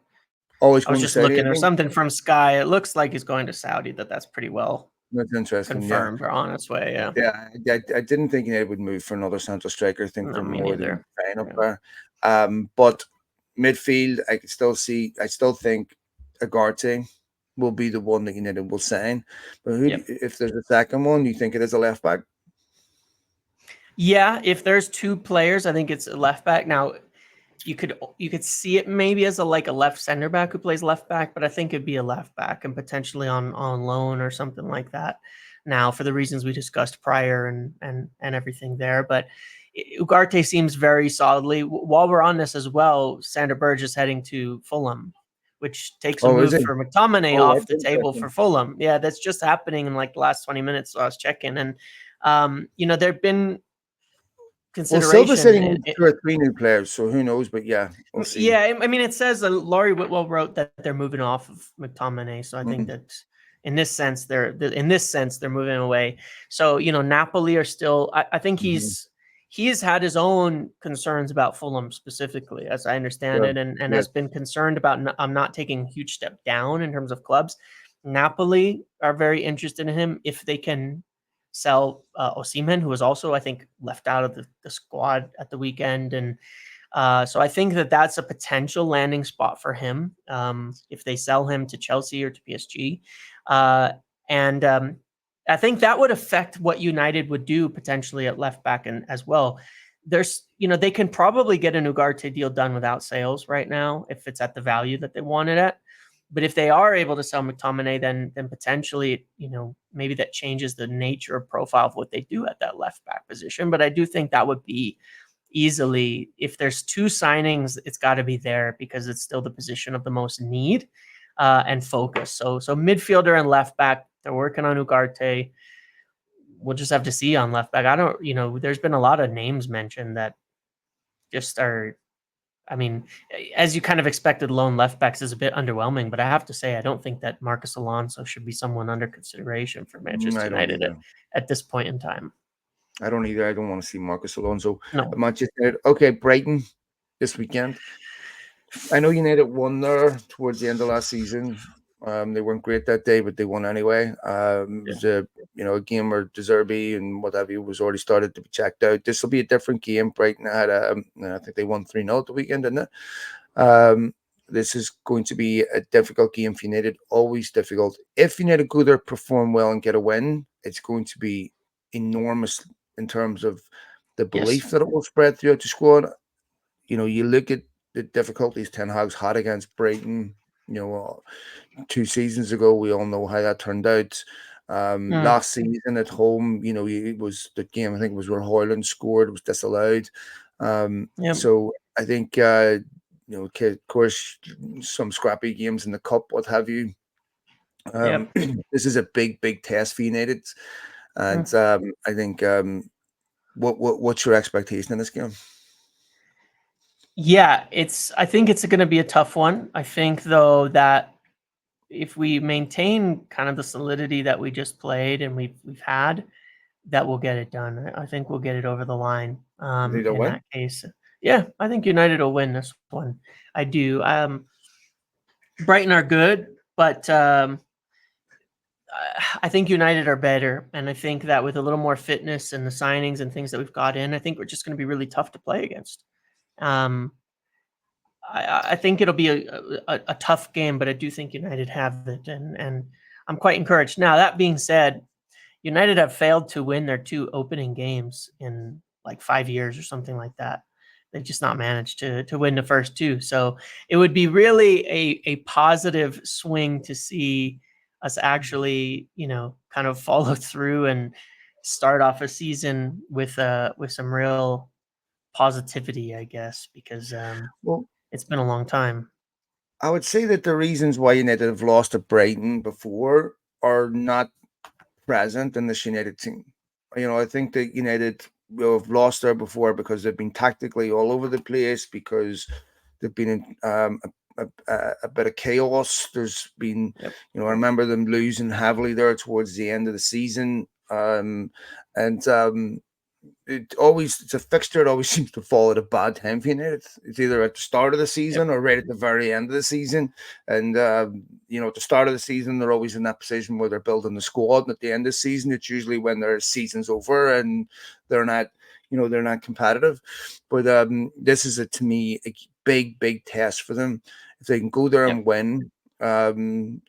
S2: I was just looking or something from Sky. It looks like he's going to Saudi. That's pretty well.
S1: That's interesting.
S2: Confirmed or on its way. Yeah.
S1: Yeah, I didn't think United would move for another central striker. I think they're more than fine up there. But midfield, I still think Ugarte will be the one that United will sign. But if there's a second one, you think it is a left back?
S2: Yeah, if there's two players, I think it's a left back. Now, you could see it maybe as a left center back who plays left back, but I think it'd be a left back and potentially on loan or something like that. Now, for the reasons we discussed prior and everything there, but Ugarte seems very solidly. While we're on this as well, Sander Berge is heading to Fulham, which takes a move for McTominay off the table for Fulham. Yeah, that's just happening in the last 20 minutes. So I was checking, and there've been consideration.
S1: Well, Silva's sitting two or three new players, so who knows? But yeah, we'll see.
S2: Yeah, I mean, it says Laurie Whitwell wrote that they're moving off of McTominay, so I think that in this sense they're moving away. So Napoli are still. I think he has had his own concerns about Fulham specifically, as I understand it, and has been concerned about not taking a huge step down in terms of clubs. Napoli are very interested in him if they can sell Osimhen, who was also, I think, left out of the squad at the weekend. And So I think that that's a potential landing spot for him if they sell him to Chelsea or to PSG. And I think that would affect what United would do potentially at left back and as well. There's, they can probably get an Ugarte deal done without sales right now if it's at the value that they want it at. But if they are able to sell McTominay, then potentially, maybe that changes the nature or profile of what they do at that left back position. But I do think that would be easily, if there's two signings, it's got to be there because it's still the position of the most need and focus. So midfielder and left back, they're working on Ugarte. We'll just have to see on left back. I don't, there's been a lot of names mentioned that just are, I mean, as you kind of expected, lone left backs is a bit underwhelming, but I have to say, I don't think that Marcus Alonso should be someone under consideration for Manchester United at this point in time.
S1: I don't either. I don't want to see Marcus Alonso
S2: at
S1: Manchester United. Okay, Brighton this weekend. I know United won there towards the end of last season. They weren't great that day, but they won anyway. It was a game where De Zerbi and what have you was already started to be checked out. This will be a different game. Brighton had I think they won 3-0 at the weekend, didn't it? This is going to be a difficult game for United. Always difficult. If United go there, perform well and get a win, it's going to be enormous in terms of the belief that it will spread throughout the squad. You look at the difficulties Ten Hag's had against Brighton. 2 seasons ago, we all know how that turned out. Last season at home, it was the game, I think it was where Højlund scored, it was disallowed. So I think, of course, some scrappy games in the cup, what have you. This is a big, big test for United. And I think, what's your expectation in this game?
S2: Yeah, I think it's going to be a tough one. I think, though, that if we maintain kind of the solidity that we just played and we've had, that we'll get it done. I think we'll get it over the line in that case. Yeah, I think United will win this one. I do. Brighton are good, but I think United are better. And I think that with a little more fitness and the signings and things that we've got in, I think we're just going to be really tough to play against. I think it'll be a tough game, but I do think United have it, and I'm quite encouraged. Now, that being said, United have failed to win their 2 opening games in like 5 years or something like that. They've just not managed to win the first 2. So it would be really a positive swing to see us actually, kind of follow through and start off a season with some real positivity, I guess, because it's been a long time.
S1: I would say that the reasons why United have lost to Brighton before are not present in this United team. I think that United have lost there before because they've been tactically all over the place, because they've been in a bit of chaos. There's been, I remember them losing heavily there towards the end of the season. It's a fixture. It always seems to fall at a bad time for United. It's either at the start of the season or right at the very end of the season. And at the start of the season, they're always in that position where they're building the squad. And at the end of the season, it's usually when their season's over and they're not competitive. But this is to me a big, big test for them. If they can go there and win and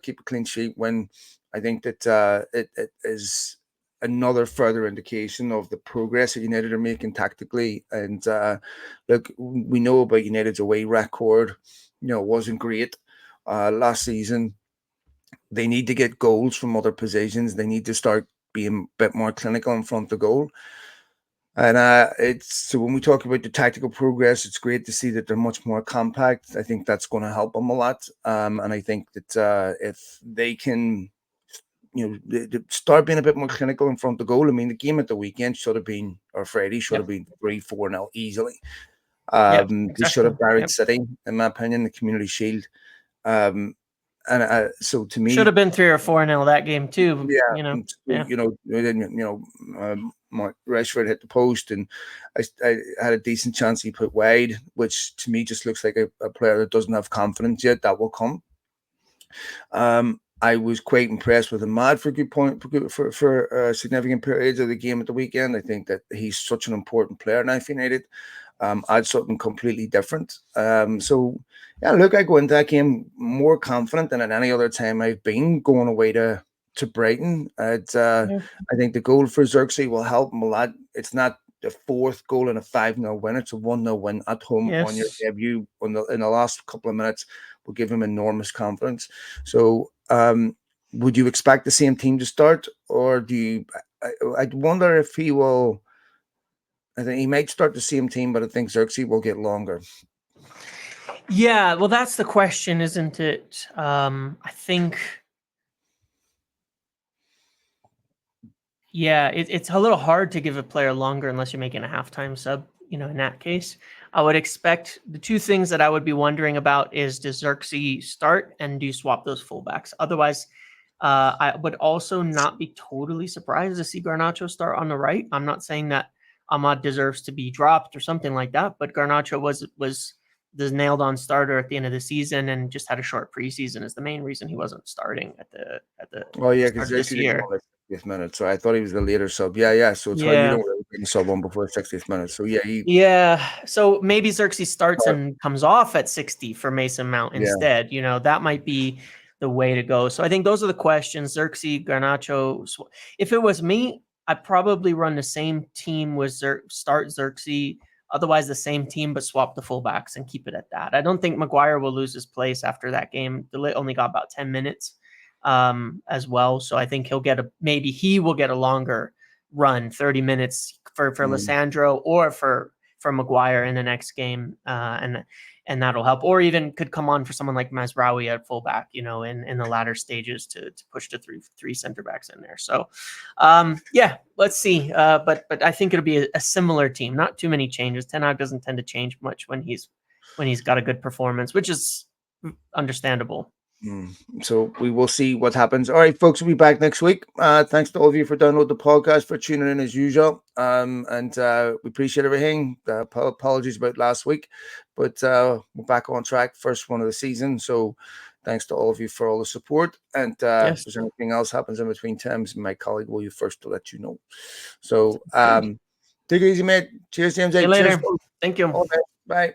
S1: keep a clean sheet, win, I think that it is another further indication of the progress that United are making tactically. And look, we know about United's away record. It wasn't great last season. They need to get goals from other positions. They need to start being a bit more clinical in front of the goal. And so when we talk about the tactical progress, it's great to see that they're much more compact. I think that's going to help them a lot. And I think that if they can start being a bit more clinical in front of the goal. I mean, the game at the weekend should have been, or Friday should have been 3-4-0 easily. Exactly. They should have buried City, in my opinion, the Community Shield. So to me,
S2: should have been 3 or 4-0 that game too.
S1: Mark Rashford hit the post, and I had a decent chance he put wide, which to me just looks like a player that doesn't have confidence yet. That will come. I was quite impressed with Ahmad for significant periods of the game at the weekend. I think that he's such an important player now for United. add something completely different. So yeah, look, I go into that game more confident than at any other time I've been going away to Brighton. I think the goal for Xerxes will help him a lot. It's not the fourth goal in a 5-0 win. It's a 1-0 win at home on your
S2: Yes.
S1: debut in the last couple of minutes will give him enormous confidence. So would you expect the same team to start, or do you? I wonder if he will. I think he might start the same team, but I think Xerxes will get longer.
S2: Yeah, well, that's the question, isn't it? I think, yeah, it's a little hard to give a player longer unless you're making a halftime sub. In that case, I would expect the two things that I would be wondering about is does Xerxes start and do you swap those fullbacks? Otherwise, I would also not be totally surprised to see Garnacho start on the right. I'm not saying that Ahmad deserves to be dropped or something like that, but Garnacho was the nailed on starter at the end of the season and just had a short preseason is the main reason he wasn't starting at the
S1: Oh yeah,
S2: start
S1: because
S2: of this
S1: Xerxes didn't
S2: year.
S1: go on the 60th minute, so I thought he was the later sub. Yeah. So it's hard you
S2: Yeah.
S1: don't really bring sub on before the 60th minute. So yeah,
S2: Yeah. So maybe Xerxes starts and comes off at 60 for Mason Mount instead. That might be the way to go. So I think those are the questions. Xerxes, Garnacho. If it was me, I'd probably run the same team with start Xerxes. Otherwise, the same team, but swap the fullbacks and keep it at that. I don't think Maguire will lose his place after that game. DeLitt only got about 10 minutes as well. So I think maybe he will get a longer run, 30 minutes for Lissandro or for Maguire in the next game. And that'll help. Or even could come on for someone like Mazraoui at fullback, in the latter stages to push the three center backs in there. So yeah, let's see. But I think it'll be a similar team. Not too many changes. Ten Hag doesn't tend to change much when he's got a good performance, which is understandable.
S1: So we will see what happens. All right, folks, we'll be back next week. Thanks to all of you for downloading the podcast, for tuning in as usual. And we appreciate everything. Apologies about last week, but we're back on track. First one of the season. So thanks to all of you for all the support. And if there's anything else happens in between times, my colleague will be first to let you know. So take it easy, mate. Cheers, James.
S2: See you later.
S1: Cheers.
S2: Thank you.
S1: Bye.